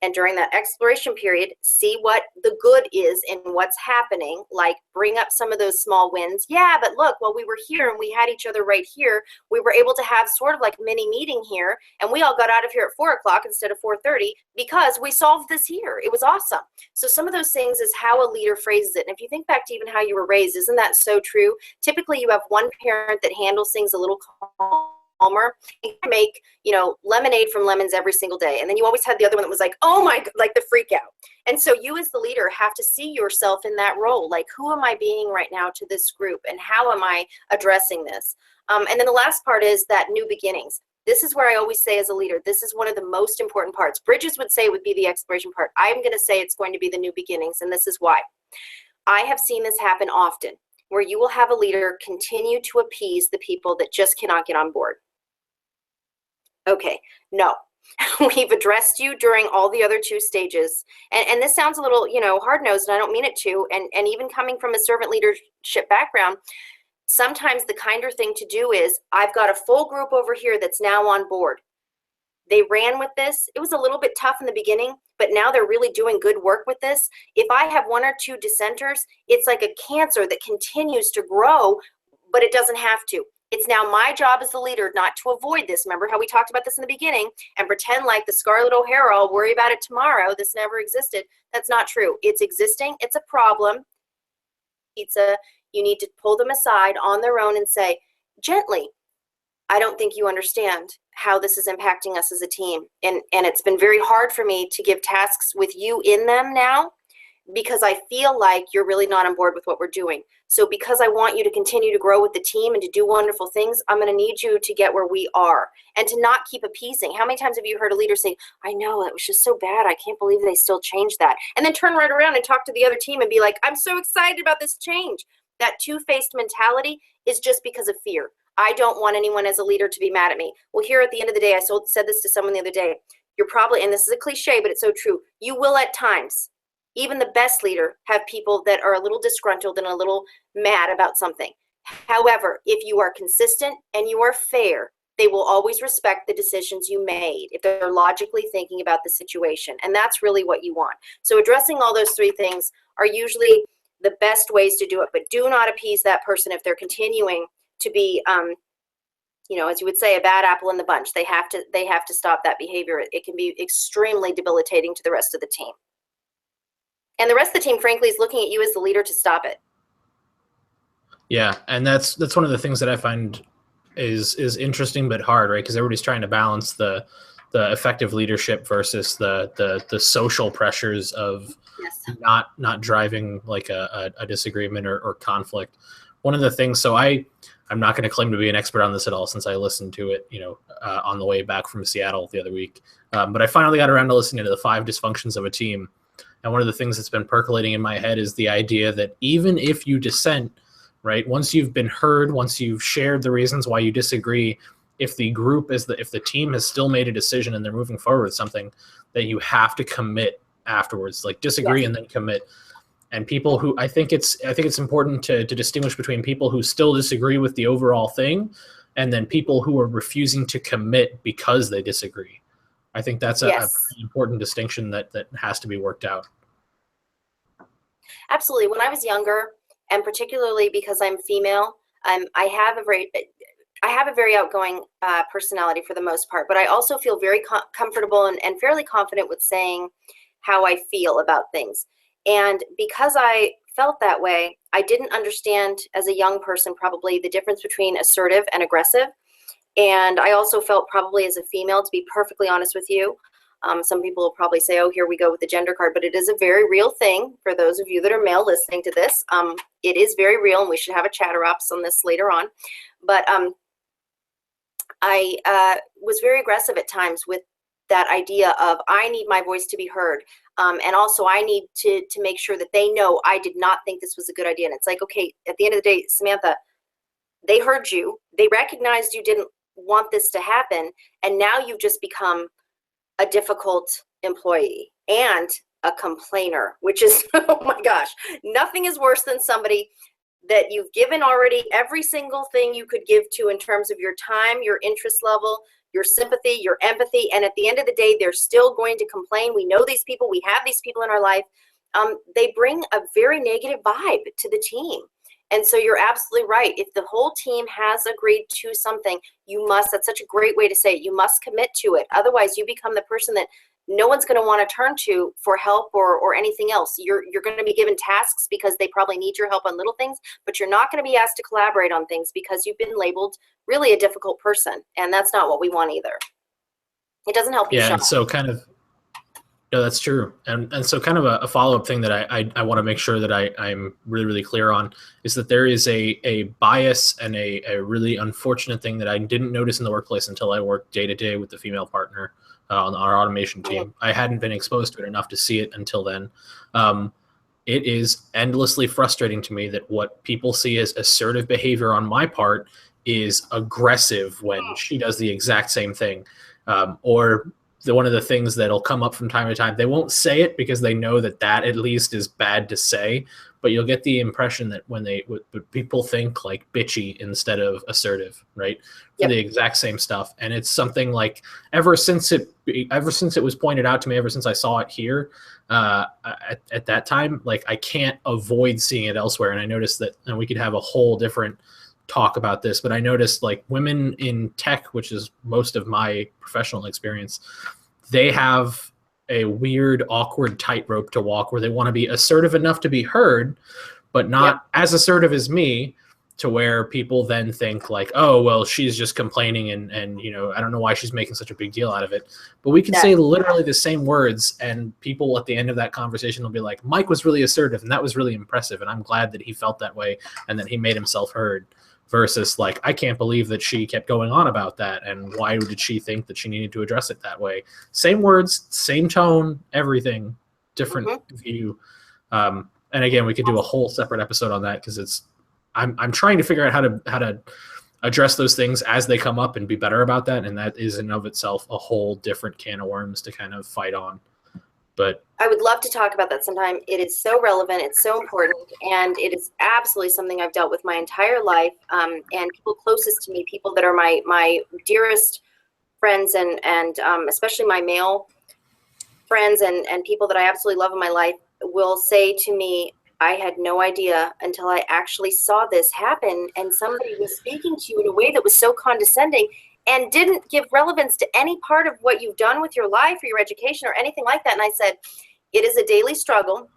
And during that exploration period, see what the good is in what's happening, like bring up some of those small wins. Yeah, but look, while we were here and we had each other right here, we were able to have sort of like a mini meeting here, and we all got out of here at 4 o'clock instead of 4:30 because we solved this here. It was awesome. So some of those things is how a leader phrases it. And if you think back to even how you were raised, isn't that so true? Typically, you have one parent that handles things a little calmer. You can make, lemonade from lemons every single day. And then you always had the other one that was like, oh my, like the freak out. And so you as the leader have to see yourself in that role. Like, who am I being right now to this group? And how am I addressing this? And then the last part is that new beginnings. This is where I always say as a leader, this is one of the most important parts. Bridges would say it would be the exploration part. I'm going to say it's going to be the new beginnings. And this is why. I have seen this happen often, where you will have a leader continue to appease the people that just cannot get on board. Okay, no, we've addressed you during all the other two stages. And this sounds a little, hard-nosed, and I don't mean it to. And even coming from a servant leadership background, sometimes the kinder thing to do is, I've got a full group over here that's now on board. They ran with this. It was a little bit tough in the beginning, but now they're really doing good work with this. If I have one or two dissenters, it's like a cancer that continues to grow, but it doesn't have to. It's now my job as the leader not to avoid this. Remember how we talked about this in the beginning and pretend like the Scarlet O'Hara, I'll worry about it tomorrow. This never existed. That's not true. It's existing. It's a problem. You need to pull them aside on their own and say, gently, I don't think you understand how this is impacting us as a team. And it's been very hard for me to give tasks with you in them now because I feel like you're really not on board with what we're doing. So because I want you to continue to grow with the team and to do wonderful things, I'm going to need you to get where we are and to not keep appeasing. How many times have you heard a leader say, I know, it was just so bad. I can't believe they still changed that. And then turn right around and talk to the other team and be like, I'm so excited about this change. That two-faced mentality is just because of fear. I don't want anyone as a leader to be mad at me. Well, here at the end of the day, I said this to someone the other day. You're probably, and this is a cliche, but it's so true. You will at times, even the best leader, have people that are a little disgruntled and a little mad about something. However, if you are consistent and you are fair, they will always respect the decisions you made if they're logically thinking about the situation. And that's really what you want. So addressing all those three things are usually the best ways to do it. But do not appease that person if they're continuing to be, as you would say, a bad apple in the bunch. They have to stop that behavior. It can be extremely debilitating to the rest of the team. And the rest of the team, frankly, is looking at you as the leader to stop it. Yeah, and that's one of the things that I find is interesting but hard, right? Because everybody's trying to balance the effective leadership versus the social pressures of not driving like a disagreement or conflict. One of the things, so I'm not going to claim to be an expert on this at all since I listened to it, on the way back from Seattle the other week. But I finally got around to listening to the 5 dysfunctions of a team. And one of the things that's been percolating in my head is the idea that even if you dissent, right, once you've been heard, once you've shared the reasons why you disagree, if the group if the team has still made a decision and they're moving forward with something, that you have to commit afterwards, like disagree and then commit. And people who I think it's important to distinguish between people who still disagree with the overall thing and then people who are refusing to commit because they disagree. I think that's a pretty important distinction that has to be worked out. Absolutely. When I was younger, and particularly because I'm female, I have a very I have a very outgoing personality for the most part, but I also feel very comfortable and fairly confident with saying how I feel about things. And because I felt that way, I didn't understand as a young person probably the difference between assertive and aggressive. And I also felt probably as a female, to be perfectly honest with you, some people will probably say, oh, here we go with the gender card, but it is a very real thing for those of you that are male listening to this. It is very real, and we should have a ChatterOps on this later on. But I was very aggressive at times with that idea of I need my voice to be heard. And also I need to make sure that they know I did not think this was a good idea. And it's like, okay, at the end of the day, Samantha, they heard you. They recognized you didn't want this to happen. And now you've just become a difficult employee and a complainer, which is, oh my gosh, nothing is worse than somebody that you've given already every single thing you could give to in terms of your time, your interest level, your sympathy, your empathy, and at the end of the day, they're still going to complain. We know these people. We have these people in our life. They bring a very negative vibe to the team. And so you're absolutely right. If the whole team has agreed to something, you must, that's such a great way to say it, you must commit to it. Otherwise, you become the person that no one's going to want to turn to for help or anything else. You're going to be given tasks because they probably need your help on little things, but you're not going to be asked to collaborate on things because you've been labeled really a difficult person. And that's not what we want either. It doesn't help you. Yeah, and so kind of, no, that's true. And so kind of a follow-up thing that I want to make sure that I'm really, really clear on is that there is a bias and a really unfortunate thing that I didn't notice in the workplace until I worked day-to-day with the female partner on our automation team. I hadn't been exposed to it enough to see it until then. It is endlessly frustrating to me that what people see as assertive behavior on my part is aggressive when she does the exact same thing. Or one of the things that'll come up from time to time, they won't say it because they know that at least is bad to say, but you'll get the impression that when people think like bitchy instead of assertive, right? For the exact same stuff. And it's something like ever since it was pointed out to me, ever since I saw it here at that time, like I can't avoid seeing it elsewhere. And I noticed that, and we could have a whole different talk about this, but I noticed like women in tech, which is most of my professional experience, they have a weird, awkward tightrope to walk where they want to be assertive enough to be heard, but not as assertive as me, to where people then think like, oh, well, she's just complaining and you know, I don't know why she's making such a big deal out of it. But we can say literally the same words and people at the end of that conversation will be like, Mike was really assertive and that was really impressive. And I'm glad that he felt that way and that he made himself heard. Versus like, I can't believe that she kept going on about that. And why did she think that she needed to address it that way? Same words, same tone, everything, different view. And again, we could do a whole separate episode on that because I'm trying to figure out how to address those things as they come up and be better about that. And that is in of itself a whole different can of worms to kind of fight on. But I would love to talk about that sometime. It is so relevant. It's so important. And it is absolutely something I've dealt with my entire life. And people closest to me, people that are my dearest friends and especially my male friends and people that I absolutely love in my life will say to me, I had no idea until I actually saw this happen. And somebody was speaking to you in a way that was so condescending and didn't give relevance to any part of what you've done with your life or your education or anything like that. And I said, it is a daily struggle.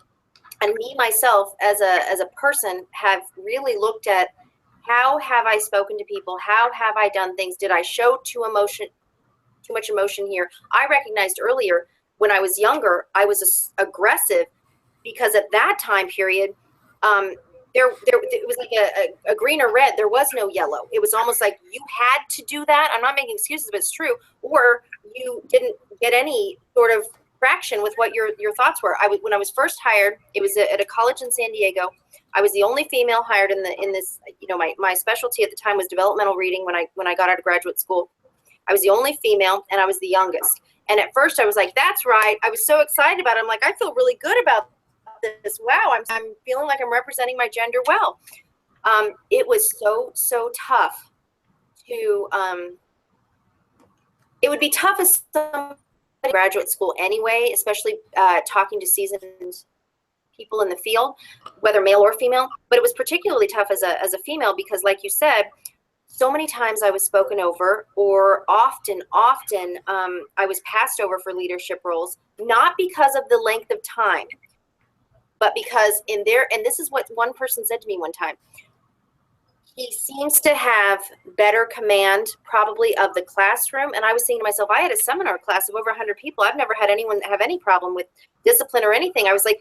And me, myself, as a person, have really looked at how have I spoken to people? How have I done things? Did I show too much emotion here? I recognized earlier when I was younger, I was aggressive because at that time period, it was like a green or red. There was no yellow. It was almost like you had to do that. I'm not making excuses, but it's true. Or you didn't get any sort of traction with what your thoughts were. When I was first hired, it was at a college in San Diego. I was the only female hired in this. You know, my specialty at the time was developmental reading. When I got out of graduate school, I was the only female, and I was the youngest. And at first, I was like, "That's right." I was so excited about it. I'm like, I feel really good about this. Wow, I'm feeling like I'm representing my gender well. It was so tough to it would be tough as some graduate school anyway, especially talking to seasoned people in the field, whether male or female. But it was particularly tough as a female because, like you said, so many times I was spoken over, or often I was passed over for leadership roles, not because of the length of time, but because and this is what one person said to me one time. He seems to have better command probably of the classroom. And I was saying to myself, I had a seminar class of over 100 people. I've never had anyone have any problem with discipline or anything. I was like,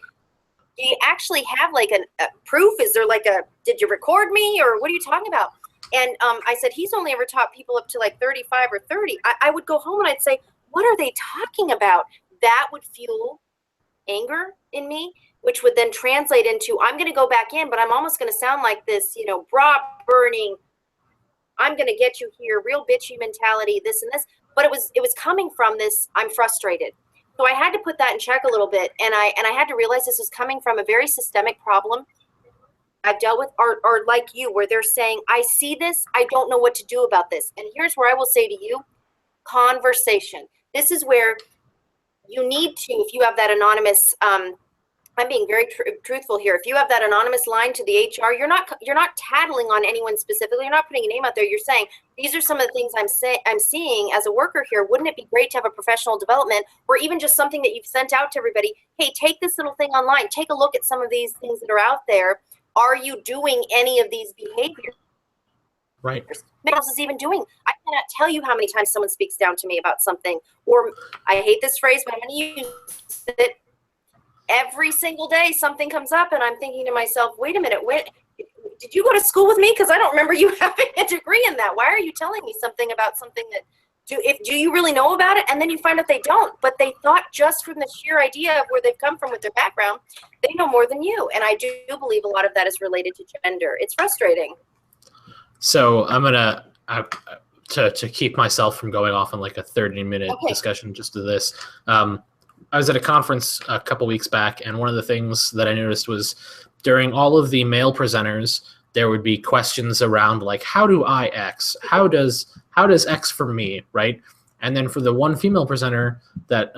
do you actually have like a proof? Is there like did you record me, or what are you talking about? And I said, he's only ever taught people up to like 35 or 30. I would go home and I'd say, what are they talking about? That would fuel anger in me, which would then translate into, I'm going to go back in, but I'm almost going to sound like this, bra burning, I'm going to get you here, real bitchy mentality, this and this. But it was coming from this, I'm frustrated. So I had to put that in check a little bit. And I had to realize this was coming from a very systemic problem I've dealt with, or like you, where they're saying, I see this, I don't know what to do about this. And here's where I will say to you, conversation. This is where you need to, if you have that anonymous, I'm being very truthful here. If you have that anonymous line to the HR, you're not tattling on anyone specifically. You're not putting a name out there. You're saying, these are some of the things I'm seeing as a worker here. Wouldn't it be great to have a professional development, or even just something that you've sent out to everybody? Hey, take this little thing online. Take a look at some of these things that are out there. Are you doing any of these behaviors? Right. What else is even doing? I cannot tell you how many times someone speaks down to me about something, or I hate this phrase, but I'm going to use it. Every single day something comes up and I'm thinking to myself, wait a minute, did you go to school with me? Because I don't remember you having a degree in that. Why are you telling me something about something that, do you really know about it? And then you find out they don't, but they thought just from the sheer idea of where they've come from with their background, they know more than you. And I do believe a lot of that is related to gender. It's frustrating. So I'm going to keep myself from going off on like a 30-minute discussion just to this. I was at a conference a couple weeks back, and one of the things that I noticed was during all of the male presenters, there would be questions around like, how do I X? How does X for me, right? And then for the one female presenter that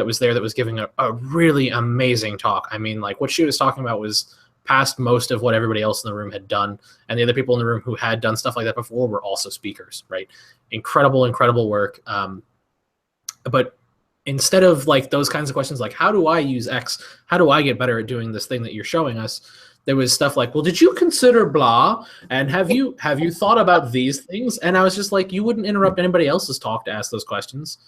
was there that was giving a really amazing talk. I mean, like what she was talking about was past most of what everybody else in the room had done. And the other people in the room who had done stuff like that before were also speakers, right? Incredible, incredible work. But instead of like those kinds of questions, like how do I use X? How do I get better at doing this thing that you're showing us? There was stuff like, well, did you consider blah? And have you thought about these things? And I was just like, you wouldn't interrupt anybody else's talk to ask those questions.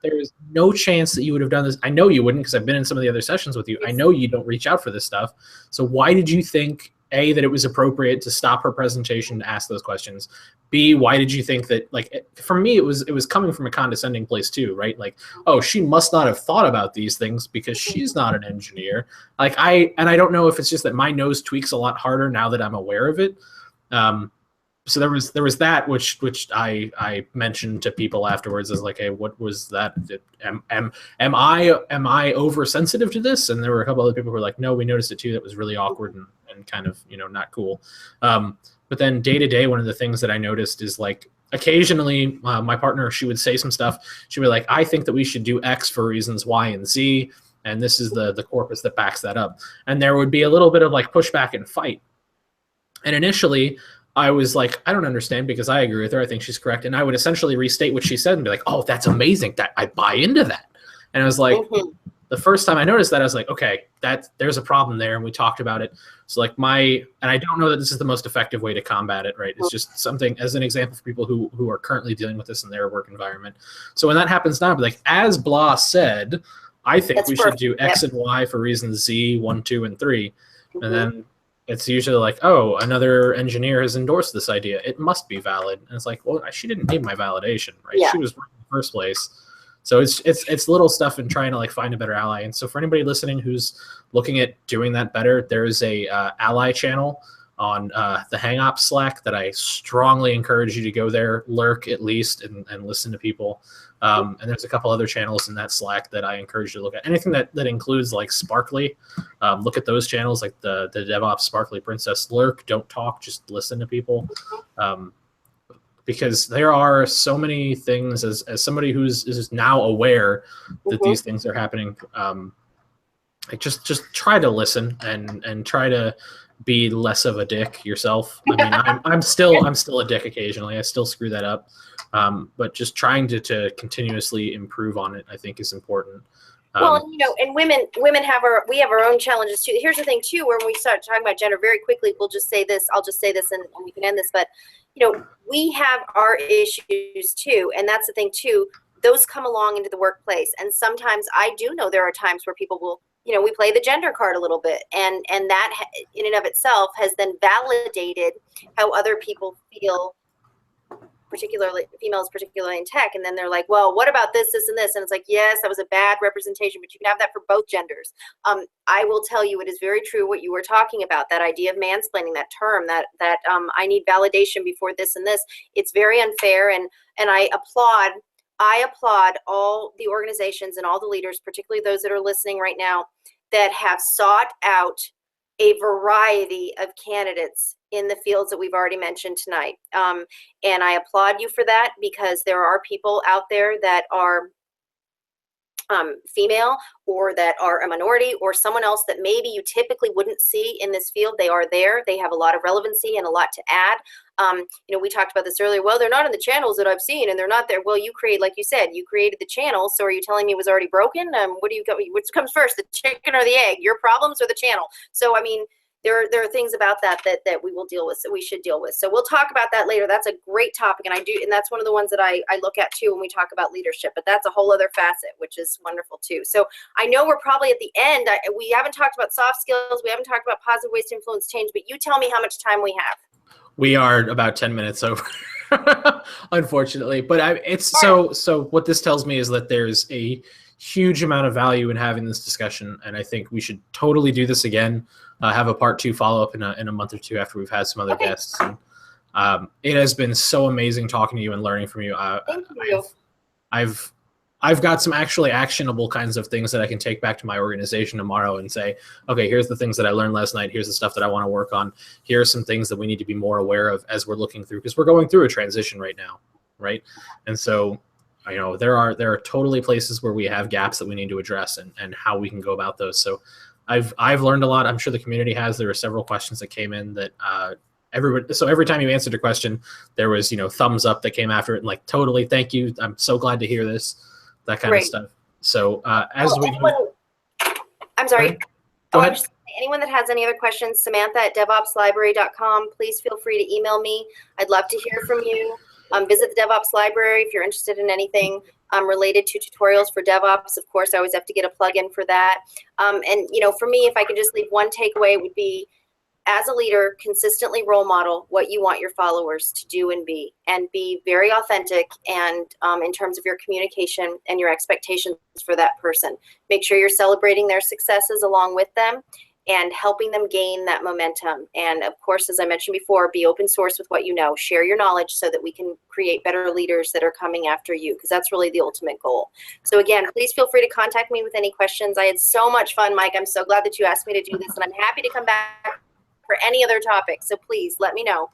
There is no chance that you would have done this. I know you wouldn't, because I've been in some of the other sessions with you. I know you don't reach out for this stuff. So why did you think, A, that it was appropriate to stop her presentation to ask those questions? B, why did you think that, like, for me, it was coming from a condescending place too, right? Like, oh, she must not have thought about these things because she's not an engineer. Like I don't know if it's just that my nose tweaks a lot harder now that I'm aware of it. So there was that which I mentioned to people afterwards as like, hey, what was that? Am I oversensitive to this? And there were a couple other people who were like, no, we noticed it too. That was really awkward and kind of, not cool. But then day to day, one of the things that I noticed is like occasionally my partner, she would say some stuff. She'd be like, I think that we should do X for reasons Y and Z. And this is the corpus that backs that up. And there would be a little bit of like pushback and fight. And initially I was like, I don't understand, because I agree with her. I think she's correct. And I would essentially restate what she said and be like, oh, that's amazing. That I buy into that. And I was like, the first time I noticed that, I was like, okay, there's a problem there. And we talked about it. So like and I don't know that this is the most effective way to combat it, right? It's just something as an example for people who are currently dealing with this in their work environment. So when that happens now, I'll be like, as blah said, I think we should do X and Y for reasons Z, 1, 2, and 3. And then it's usually like, oh, another engineer has endorsed this idea. It must be valid. And it's like, well, she didn't need my validation, right? She was right in the first place. So it's little stuff in trying to like find a better ally. And so for anybody listening who's looking at doing that better, there's a ally channel on the HangOps Slack that I strongly encourage you to go there, lurk at least, and listen to people. And there's a couple other channels in that Slack that I encourage you to look at. Anything that includes like Sparkly, look at those channels, like the DevOps Sparkly Princess. Lurk, don't talk, just listen to people. Because there are so many things, as somebody is now aware that these things are happening, like just try to listen and try to be less of a dick yourself. I mean, I'm still a dick occasionally. I still screw that up. But just trying to continuously improve on it, I think, is important. Well, you know, and women have our own challenges too. Here's the thing too, where we start talking about gender very quickly, we'll just say this, I'll just say this and we can end this, but you know, we have our issues too, and that's the thing too. Those come along into the workplace, and sometimes I do know there are times where people will, you know, we play the gender card a little bit, and that in and of itself has then validated how other people feel, particularly females, particularly in tech. And then they're like, well, what about this, this, and this? And it's like, yes, that was a bad representation, but you can have that for both genders. I will tell you, it is very true what you were talking about, that idea of mansplaining, that term, that I need validation before this and this. It's very unfair, and I applaud all the organizations and all the leaders, particularly those that are listening right now, that have sought out a variety of candidates in the fields that we've already mentioned tonight. And I applaud you for that, because there are people out there that are female, or that are a minority, or someone else that maybe you typically wouldn't see in this field. They are there. They have a lot of relevancy and a lot to add. You know, we talked about this earlier. Well, they're not in the channels that I've seen, and they're not there. Well, you like you said, you created the channel. So are you telling me it was already broken? What comes first, the chicken or the egg? Your problems or the channel? So, I mean, there are things about that we will deal with, so we should deal with. So we'll talk about that later. That's a great topic, and that's one of the ones that I look at too when we talk about leadership, but that's a whole other facet, which is wonderful too. So I know we're probably at the end. We haven't talked about soft skills. We haven't talked about positive ways to influence change, but you tell me how much time we have. We are about 10 minutes over, unfortunately, but so what this tells me is that there's a huge amount of value in having this discussion, and I think we should totally do this again. Have a part 2 follow-up in a month or two after we've had some other guests. And, it has been so amazing talking to you and learning from you. Thank you. I've got some actually actionable kinds of things that I can take back to my organization tomorrow and say, okay, here's the things that I learned last night. Here's the stuff that I want to work on. Here are some things that we need to be more aware of as we're looking through, because we're going through a transition right now, right? And so, you know, there are totally places where we have gaps that we need to address, and how we can go about those. So I've learned a lot. I'm sure the community has. There were several questions that came in that everybody. So every time you answered a question, there was, you know, thumbs up that came after it, and like, totally, thank you. I'm so glad to hear this, that kind of stuff. So I'm sorry. Go ahead. Anyone that has any other questions, Samantha at DevOpsLibrary.com. Please feel free to email me. I'd love to hear from you. Visit the DevOps Library if you're interested in anything related to tutorials for DevOps. Of course, I always have to get a plug-in for that. And, you know, for me, if I could just leave one takeaway, it would be, as a leader, consistently role model what you want your followers to do and be very authentic, and in terms of your communication and your expectations for that person. Make sure you're celebrating their successes along with them, and helping them gain that momentum. And of course, as I mentioned before, be open source with what you know. Share your knowledge so that we can create better leaders that are coming after you, because that's really the ultimate goal. So again, please feel free to contact me with any questions. I had so much fun, Mike. I'm so glad that you asked me to do this, and I'm happy to come back for any other topics. So please let me know.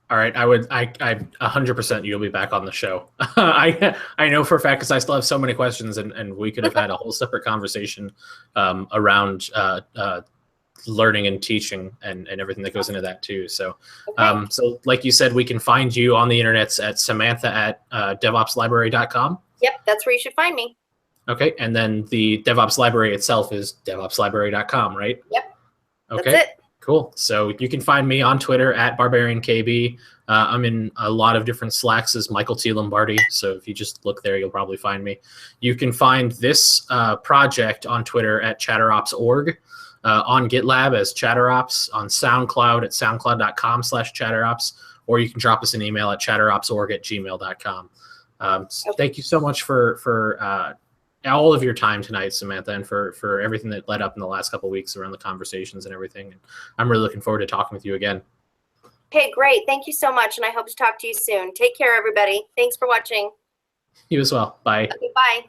All right, I 100% you'll be back on the show. I know for a fact, because I still have so many questions, and we could have had a whole separate conversation around learning and teaching and everything that goes into that too. So, okay. So like you said, we can find you on the internet at Samantha at DevOpsLibrary.com. Yep, that's where you should find me. Okay, and then the DevOps Library itself is DevOpsLibrary.com, right? Yep. Okay. That's it. Cool. So you can find me on Twitter at BarbarianKB. I'm in a lot of different Slacks as Michael T. Lombardi. So if you just look there, you'll probably find me. You can find this project on Twitter at ChatterOps.org, on GitLab as ChatterOps, on SoundCloud at soundcloud.com/ChatterOps, or you can drop us an email at chatteropsorg@gmail.com. So thank you so much for all of your time tonight, Samantha, and for everything that led up in the last couple of weeks around the conversations and everything. And I'm really looking forward to talking with you again. Okay, great. Thank you so much, and I hope to talk to you soon. Take care, everybody. Thanks for watching. You as well. Bye. Okay, bye.